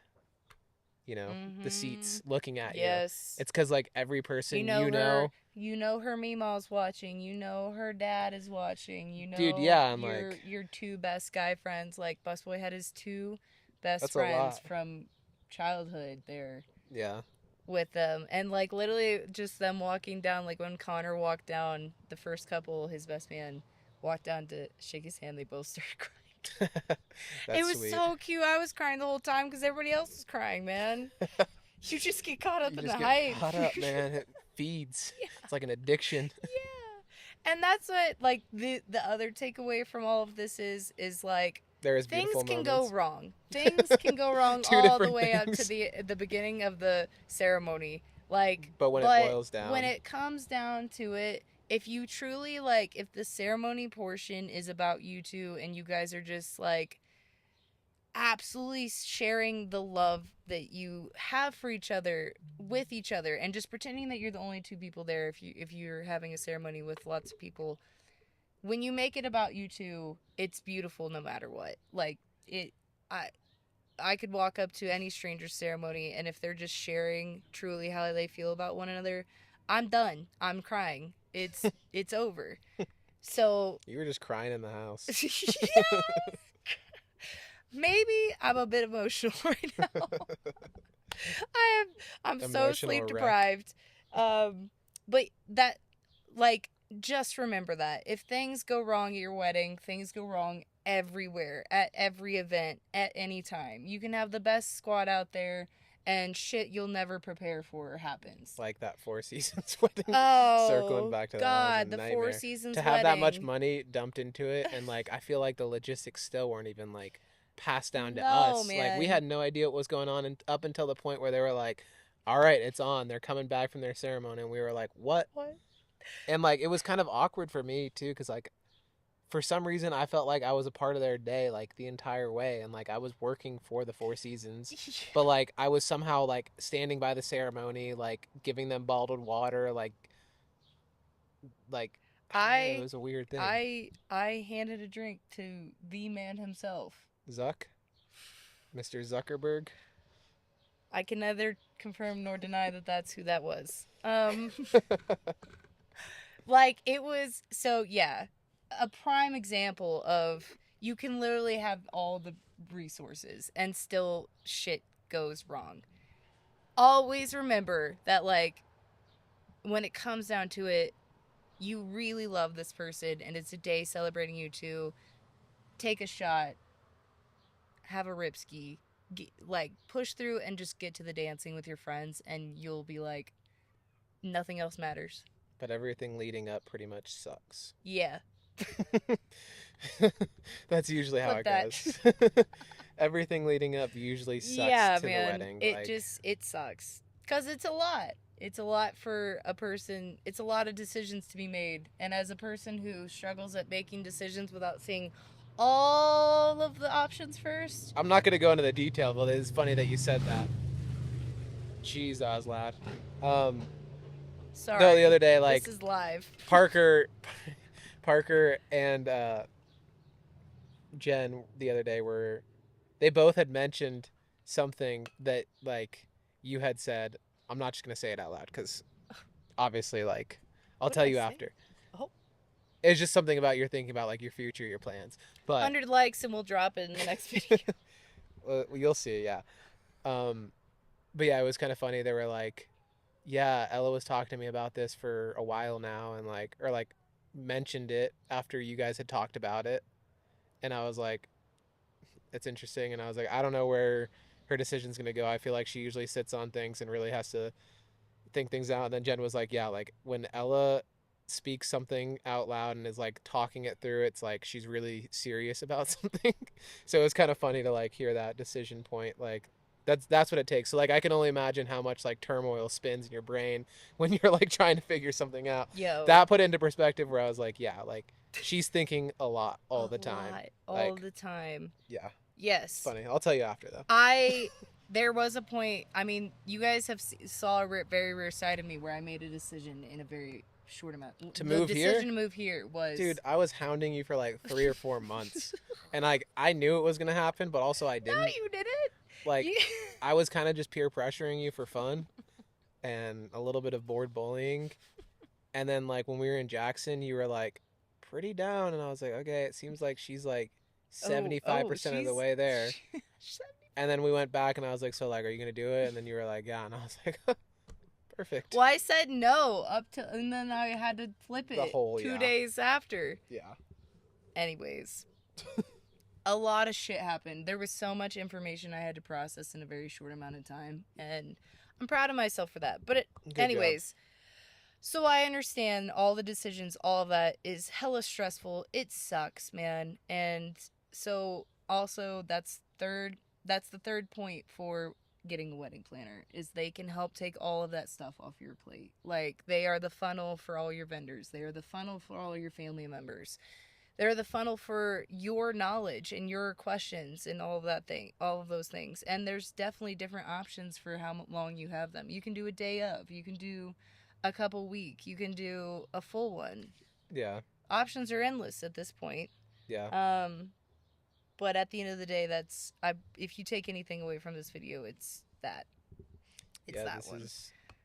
you know, the seats looking at you. Yes. It's because like every person you know her Meemaw's watching, you know her dad is watching, you know, dude, yeah, I'm your two best guy friends. Like Busboy had his two best friends from childhood there. Yeah. With them, and like literally just them walking down, like when Connor walked down, the first couple, his best man walked down to shake his hand, they both started crying. It was sweet. So cute. I was crying the whole time because everybody else was crying, man. You just get caught up in the hype. Caught up, man. It feeds. Yeah. It's like an addiction. Yeah. And that's what, like, the other takeaway from all of this is like, things can go wrong. Things can go wrong all the way up to the beginning of the ceremony. Like, but when it boils down, when it comes down to it, if you truly, like, if the ceremony portion is about you two and you guys are just, like, absolutely sharing the love that you have for each other, with each other, and just pretending that you're the only two people there if you're having a ceremony with lots of people, when you make it about you two, it's beautiful no matter what. Like, I could walk up to any stranger's ceremony, and if they're just sharing truly how they feel about one another, I'm done. I'm crying. It's over. So you were just crying in the house. Yeah. Maybe I'm a bit emotional right now. I'm so sleep deprived. But that, like, just remember that if things go wrong at your wedding, things go wrong everywhere, at every event, at any time. You can have the best squad out there, and shit you'll never prepare for happens. Like that Four Seasons wedding. Oh, circling back to God, that. The Four Seasons to have that much money dumped into it, and like I feel like the logistics still weren't even like passed down to us. Man. Like, we had no idea what was going on, and up until the point where they were like, all right, it's on. They're coming back from their ceremony, and we were like, what? And like it was kind of awkward for me too, because like for some reason I felt like I was a part of their day like the entire way, and like I was working for the Four Seasons, but like I was somehow like standing by the ceremony, like giving them bottled water, like it I was a weird thing. I handed a drink to the man himself. Zuck, Mr. Zuckerberg. I can neither confirm nor deny that that's who that was. Like it was so yeah, a prime example of you can literally have all the resources and still shit goes wrong. Always remember that like when it comes down to it, you really love this person and it's a day celebrating you two. Take a shot, have a ripski, like push through and just get to the dancing with your friends and you'll be like nothing else matters. But everything leading up pretty much sucks. Yeah. That's usually how Put it that. goes. Everything leading up usually sucks Yeah, to man. the wedding. It like, just it sucks because it's a lot. It's a lot for a person. It's a lot of decisions to be made. And as a person who struggles at making decisions without seeing all of the options first, I'm not gonna go into the detail, but it's funny that you said that. Jeez, that was loud. sorry. No, the other day, like this is live. Parker and Jen the other day they both had mentioned something that like you had said. I'm not just gonna say it out loud because obviously, like, I'll What tell did I you say? after. Oh. It's just something about you're thinking about like your future, your plans. But 100 likes and we'll drop it in the next video. you'll see, yeah. But yeah, it was kind of funny. They were like, yeah, Ella was talking to me about this for a while now, and like, or like mentioned it after you guys had talked about it. And I was like, it's interesting. And I was like, I don't know where her decision's going to go. I feel like she usually sits on things and really has to think things out. And then Jen was like, yeah, like when Ella speaks something out loud and is like talking it through, it's like she's really serious about something. So it was kind of funny to like hear that decision point. Like, that's what it takes. So like I can only imagine how much like turmoil spins in your brain when you're like trying to figure something out. Yo. That put into perspective where I was like, yeah, like she's thinking a lot all the time. All Like, the time. yeah. Yes. It's funny. I'll tell you after though. There was a point, I mean, you guys have saw a very rare side of me where I made a decision in a very short amount. To move here? The decision to move here was... Dude, I was hounding you for like 3 or 4 months. And like I knew it was going to happen, but also I didn't. No, you didn't. Like I was kind of just peer pressuring you for fun and a little bit of board bullying. And then like when we were in Jackson, you were like pretty down and I was like, "Okay, it seems like she's like 75% of the way there." And then we went back and I was like, "So like are you going to do it?" And then you were like, "Yeah." And I was like, "Perfect." Well, I said no up to, and then I had to flip it The whole, 2 yeah. days after. Yeah. Anyways. A lot of shit happened. There was so much information I had to process in a very short amount of time, and I'm proud of myself for that. But anyways, so I understand all the decisions, all of that is hella stressful. It sucks, man. And so also that's the third point for getting a wedding planner is they can help take all of that stuff off your plate. Like they are the funnel for all your vendors. They are the funnel for all your family members. They're the funnel for your knowledge and your questions and all of those things. And there's definitely different options for how long you have them. You can do a day of, you can do a couple week, you can do a full one. Yeah. Options are endless at this point. Yeah. But at the end of the day, if you take anything away from this video, it's that. It's that one.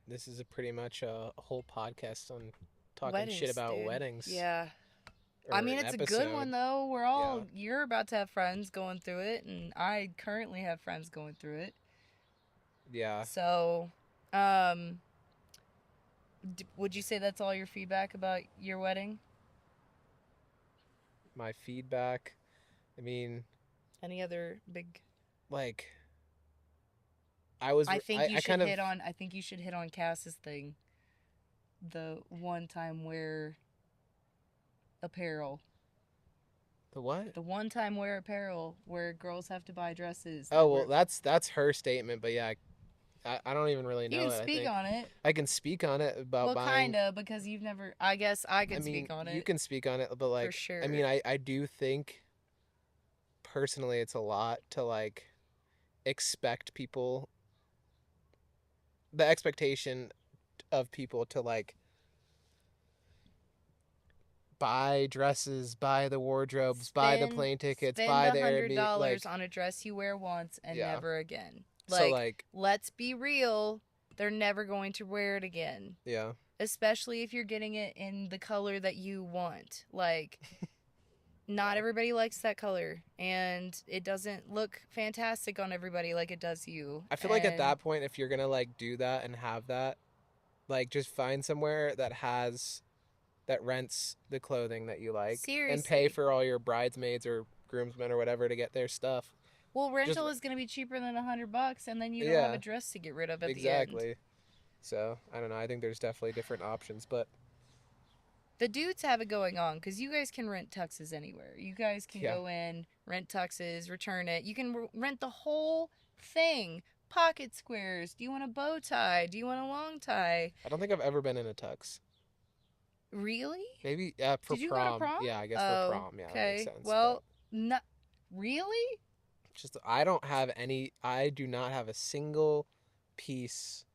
This is pretty much a whole podcast on talking Weddings, shit about dude. weddings. Yeah. I mean, it's a good one, though. You're about to have friends going through it, and I currently have friends going through it. Yeah. So, would you say that's all your feedback about your wedding? My feedback, I mean... Any other big... Like, I think you should hit on Cass's thing. The one-time wear... apparel. The what? The one-time wear apparel where girls have to buy dresses. Oh, well, that's her statement, but yeah, I don't even really know You can it. I speak think on it. I can speak on it about Well, buying. kind of, because you've never. I guess I I can mean, speak on it. you can speak on it, but like, For sure. I mean, I do think personally it's a lot to like expect people, the expectation of people to like buy dresses, buy the wardrobes, buy the plane tickets, Spend buy the Airbnb, $100 like, on a dress you wear once and yeah. never again. So Like, like, let's be real. They're never going to wear it again. yeah. Especially if you're getting it in the color that you want. Like, not everybody likes that color, and it doesn't look fantastic on everybody like it does you. I feel like at that point, if you're gonna like do that and have that, like just find somewhere that rents the clothing that you like and pay Seriously. for all your bridesmaids or groomsmen or whatever to get their stuff. Well, rental is going to be cheaper than $100, and then you don't have Yeah, a dress to get rid of at the end. exactly. So I don't know. I think there's definitely different options, but The dudes have it going on because you guys can rent tuxes anywhere. You guys can Yeah. go in, rent tuxes, return it. You can rent the whole thing. Pocket squares. Do you want a bow tie? Do you want a long tie? I don't think I've ever been in a tux. Really? Maybe for Did you prom. go to prom? Yeah, I guess Oh, for prom. Yeah, that makes okay. sense. Well, not really. Just I don't have any. I do not have a single piece.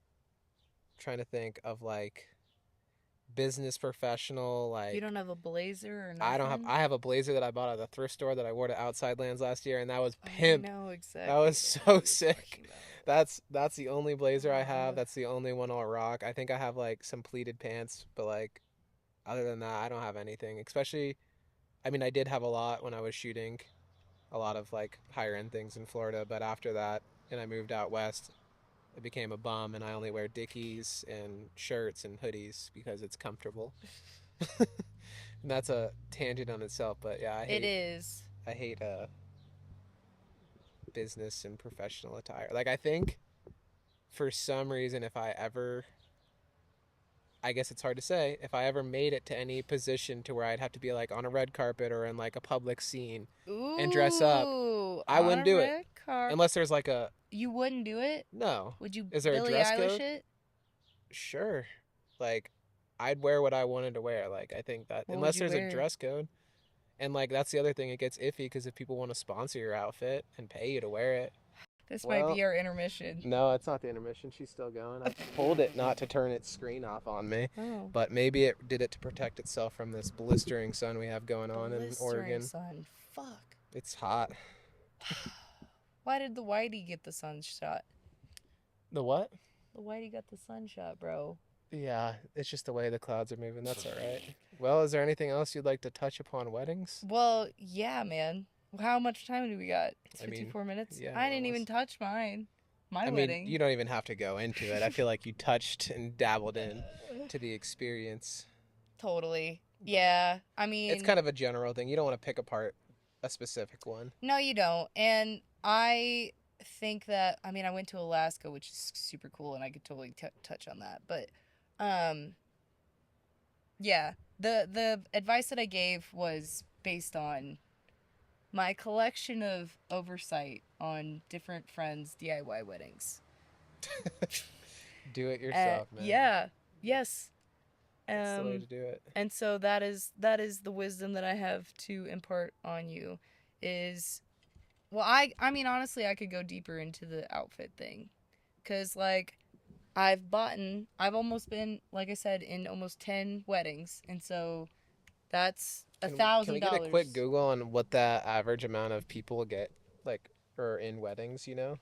I'm trying to think of like business professional like. You don't have a blazer or nothing? I don't have. I have a blazer that I bought at the thrift store that I wore to Outside Lands last year, and that was I pimp. know exactly. That was what so you're sick. talking about. That's the only blazer I have. That's the only one I'll rock. I think I have like some pleated pants, but like other than that, I don't have anything. Especially, I mean, I did have a lot when I was shooting, a lot of like higher end things in Florida. But after that, and I moved out west, I became a bum, and I only wear Dickies and shirts and hoodies because it's comfortable. And that's a tangent on itself, but yeah, It is. I hate business and professional attire. Like I think for some reason if I ever, I guess it's hard to say, if I ever made it to any position to where I'd have to be like on a red carpet or in like a public scene and dress up, I wouldn't do it. Unless there's like a... You wouldn't do it? No. Would you Is there Billie a dress Eilish code? it? Sure. Like I'd wear what I wanted to wear. Like I think that What would unless you there's wear? a dress code. And like that's the other thing, it gets iffy because if people want to sponsor your outfit and pay you to wear it. This might be our intermission. No, it's not the intermission. She's still going. I told it not to turn its screen off on me. Oh. But maybe it did it to protect itself from this blistering sun we have going on in Oregon. Sun. Fuck. It's hot. Why did the Whitey get the sunshot? The what? The Whitey got the sunshot, bro. Yeah, it's just the way the clouds are moving. That's all right. Well, is there anything else you'd like to touch upon weddings? Well, yeah, man. How much time do we got? It's 54 minutes. yeah, I didn't even touch mine. My wedding. You don't even have to go into it. I feel like you touched and dabbled in to the experience. Totally. Yeah. I mean, it's kind of a general thing. You don't want to pick apart a specific one. No, you don't. And I think that, I mean, I went to Alaska, which is super cool, and I could totally touch on that. But, yeah, the advice that I gave was based on my collection of oversight on different friends' DIY weddings. Do it yourself, man. Yeah. Yes. That's the way to do it. And so that is the wisdom that I have to impart on you is, well, I mean, honestly, I could go deeper into the outfit thing. Because, like, I've almost been, like I said, in almost 10 weddings. And so that's $1,000. Can we get a quick Google on what the average amount of people get, like, or in weddings, you know?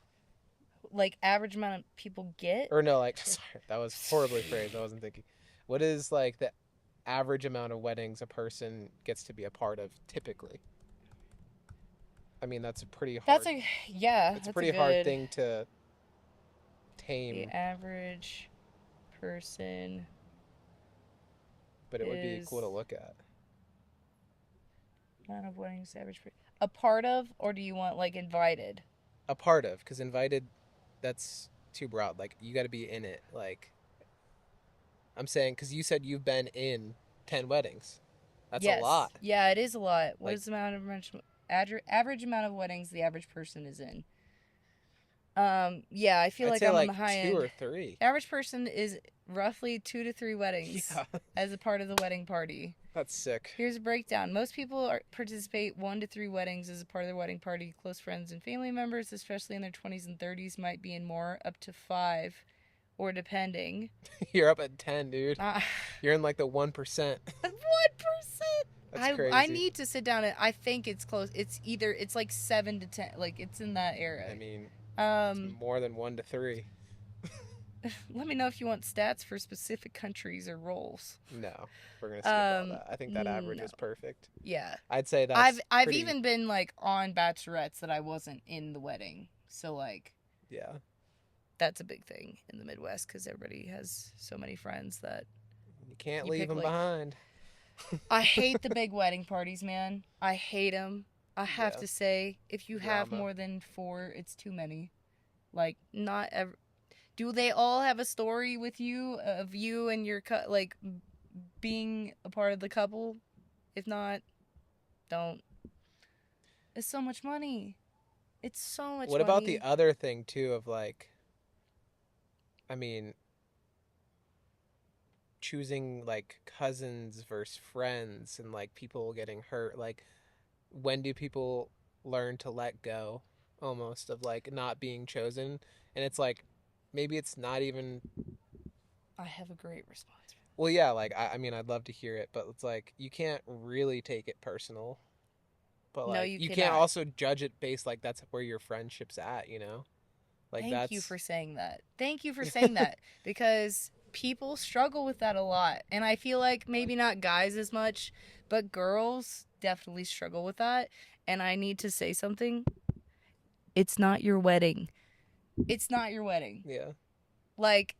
Like, average amount of people get? Or no, like, sorry, that was horribly phrased. I wasn't thinking. What is, like, the average amount of weddings a person gets to be a part of typically? I mean, that's a pretty hard... It's a pretty hard thing to tame. The average person... But it would be cool to look at. Amount of weddings, average person... A part of, or do you want, like, invited? A part of, because invited, that's too broad. Like, you got to be in it, like... I'm saying, because you said you've been in 10 weddings. That's a lot. Yeah, it is a lot. What is the average amount of weddings the average person is in? Yeah, I feel I'd like say I'm on like the high 2 end. or 3. Average person is roughly 2 to 3 weddings Yeah. as a part of the wedding party. That's sick. Here's a breakdown. Most people participate 1 to 3 weddings as a part of their wedding party. Close friends and family members, especially in their 20s and 30s, might be in more, up to 5, or depending. You're up at 10, dude. Uh, You're in like the 1%. 1%. That's crazy. I need to sit down and I think it's close. It's like 7 to 10. Like it's in that area. I mean, it's more than 1 to 3. Let me know if you want stats for specific countries or roles. No, we're gonna skip all that. I think that average is perfect. Yeah, I'd say that's. I've even been like on bachelorettes that I wasn't in the wedding. So like, yeah, that's a big thing in the Midwest because everybody has so many friends that you can't leave them behind. I hate the big wedding parties, man. I hate them. I have to say, if you have more than 4, it's too many. Like, not ever. Do they all have a story with you of you and your like being a part of the couple? If not, don't. It's so much money. It's so much money. What about the other thing too of like, I mean, choosing like cousins versus friends and like people getting hurt? Like, when do people learn to let go almost of like not being chosen? And it's like, maybe it's not even. I have a great response. Well, yeah, like I mean, I'd love to hear it, but it's like you can't really take it personal. But like you can't also judge it based like that's where your friendship's at, you know? Like Thank you for saying that. Thank you for saying that because people struggle with that a lot. And I feel like maybe not guys as much, but girls definitely struggle with that. And I need to say something. It's not your wedding. It's not your wedding. Yeah. Like,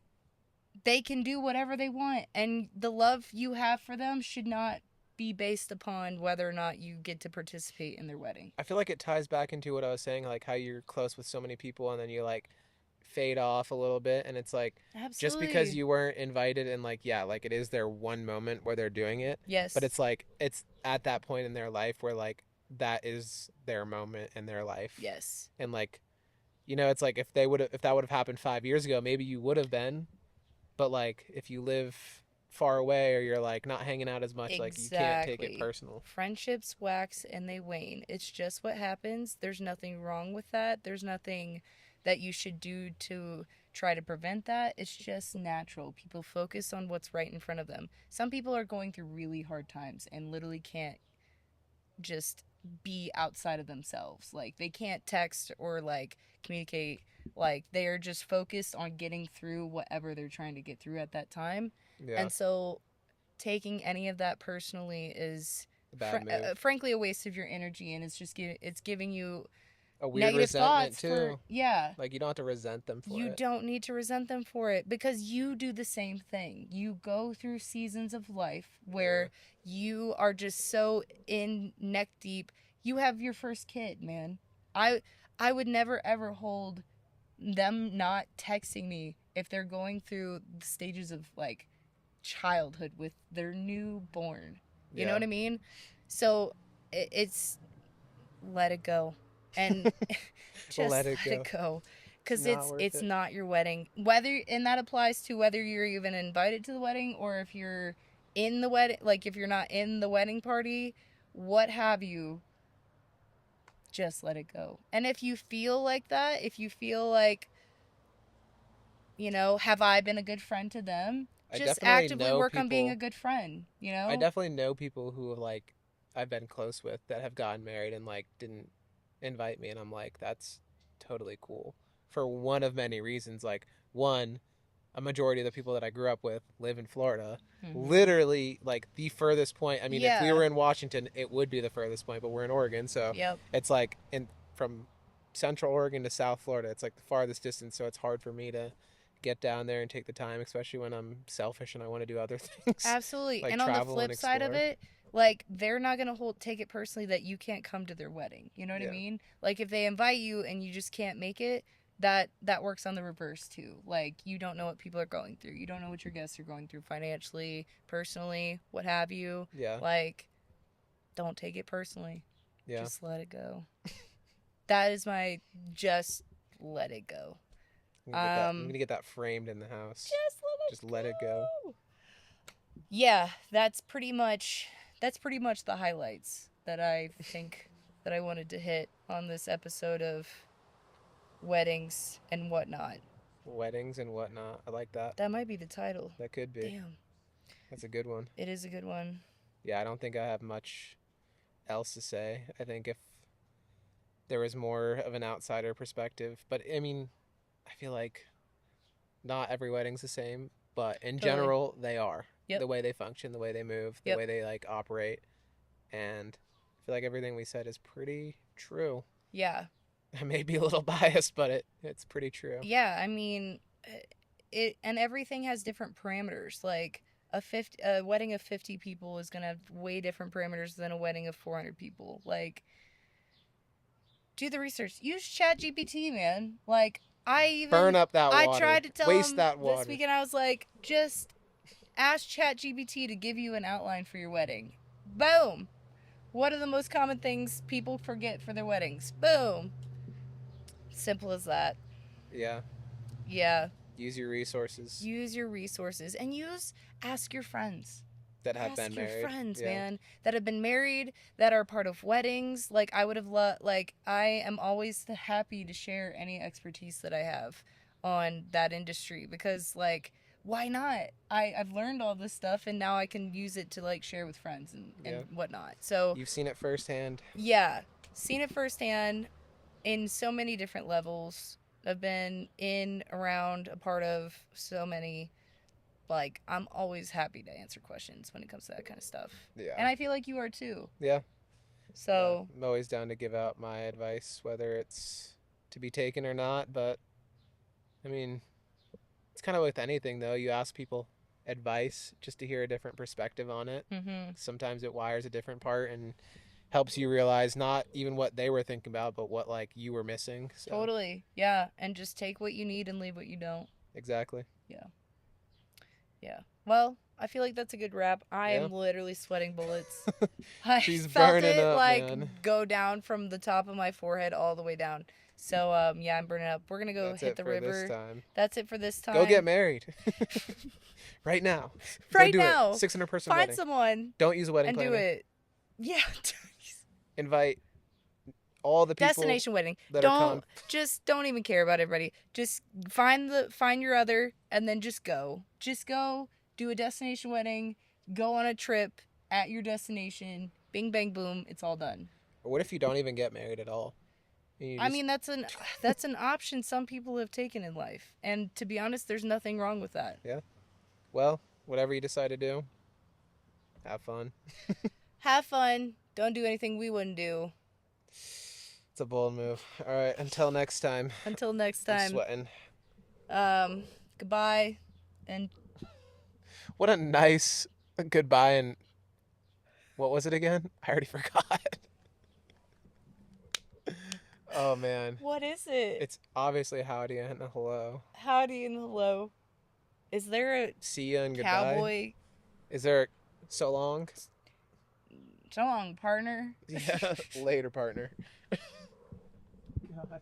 they can do whatever they want. And the love you have for them should not be based upon whether or not you get to participate in their wedding. I feel like it ties back into what I was saying, like how you're close with so many people and then you like fade off a little bit. And it's like, just because you weren't invited and like, yeah, like it is their one moment where they're doing it. Yes. But it's like, it's at that point in their life where like that is their moment in their life. Yes. And like, you know, it's like if that would have happened 5 years ago, maybe you would have been. But like if you live far away or you're like not hanging out as much, like you can't take it personal. Friendships wax and they wane. It's just what happens. There's nothing wrong with that. There's nothing that you should do to try to prevent that. It's just natural. People focus on what's right in front of them. Some people are going through really hard times and literally can't just be outside of themselves. Like they can't text or like communicate. Like they are just focused on getting through whatever they're trying to get through at that time. Yeah. And so taking any of that personally is frankly a waste of your energy, and it's just it's giving you a weird negative resentment thoughts too. Yeah. Like you don't have to resent them for it. You don't need to resent them for it because you do the same thing. You go through seasons of life where you are just so in neck deep. You have your first kid, man. I would never ever hold them not texting me if they're going through the stages of like childhood with their newborn. You know what I mean? So it's let it go. And just let it go. Because it's not your wedding. And that applies to whether you're even invited to the wedding or if you're in the wedding, like if you're not in the wedding party, what have you, just let it go. And if you feel like that, if you feel like, you know, have I been a good friend to them? Just actively work on being a good friend, you know? I definitely know people who like I've been close with that have gotten married and like didn't invite me, and I'm like, that's totally cool for one of many reasons. Like one, a majority of the people that I grew up with live in Florida. Mm-hmm. Literally like the furthest point. I mean, if we were in Washington, it would be the furthest point, but we're in Oregon, so it's like from Central Oregon to South Florida, it's like the farthest distance, so it's hard for me to get down there and take the time, especially when I'm selfish and I want to do other things. Absolutely. Like and on the flip side of it, like they're not going to take it personally that you can't come to their wedding. You know what I mean? Like if they invite you and you just can't make it, that works on the reverse too. Like you don't know what people are going through. You don't know what your guests are going through financially, personally, what have you. Yeah. Like don't take it personally. Yeah. Just let it go. That is my just let it go. I'm gonna get that framed in the house. Just let it go. Yeah, that's pretty much the highlights that I think that I wanted to hit on this episode of weddings and whatnot. Weddings and whatnot. I like that. That might be the title. That could be. Damn. That's a good one. It is a good one. Yeah, I don't think I have much else to say. I think if there was more of an outsider perspective, but I mean, I feel like not every wedding's the same, but in general, they are. Yep. The way they function, the way they move, the way they like operate. And I feel like everything we said is pretty true. Yeah. I may be a little biased, but it's pretty true. Yeah, I mean, and everything has different parameters. Like a wedding of 50 people is going to have way different parameters than a wedding of 400 people. Like, do the research. Use ChatGPT, man. Like, burn up that water. I tried to tell Waste him that water. this weekend. I was like, just ask ChatGPT to give you an outline for your wedding. Boom. What are the most common things people forget for their weddings? Boom. Simple as that. Yeah. Yeah. Use your resources. And ask your friends. That have been married. Ask your friends, man, that have been married, that are part of weddings. Like, I would have I am always happy to share any expertise that I have on that industry because, like, why not? I've learned all this stuff and now I can use it to, like, share with friends and whatnot. So you've seen it firsthand. Yeah. Seen it firsthand in so many different levels. I've been in, around, a part of so many. Like, I'm always happy to answer questions when it comes to that kind of stuff. Yeah. And I feel like you are too. Yeah. So. I'm always down to give out my advice, whether it's to be taken or not. But, I mean, it's kind of with anything, though. You ask people advice just to hear a different perspective on it. Mm-hmm. Sometimes it wires a different part and helps you realize not even what they were thinking about, but what, like, you were missing. So. Totally. Yeah. And just take what you need and leave what you don't. Exactly. Yeah. Yeah. Well, I feel like that's a good wrap. I am literally sweating bullets. She's felt burning it up, like man. Go down from the top of my forehead all the way down. So I'm burning up. We're gonna go hit the river. This time. That's it for this time. Go get married. Right now. Right now. 600 person Find wedding. someone. Don't use a wedding and planner. do it. Yeah. Invite all the people. Destination wedding. Don't even care about everybody. Just find your other and then just go. Just go do a destination wedding. Go on a trip at your destination. Bing bang boom. It's all done. Or what if you don't even get married at all? I mean, that's an option some people have taken in life, and to be honest, there's nothing wrong with that. Yeah. Well, whatever you decide to do, have fun. Have fun. Don't do anything we wouldn't do. It's a bold move. All right. Until next time. Until next time. I'm sweating. Goodbye. And what a nice goodbye. And what was it again? I already forgot. Oh, man. What is it? It's obviously howdy and a hello. Howdy and hello. Is there a see ya and goodbye? Cowboy? Is there a so long? So long, partner. Yeah, later, partner. God.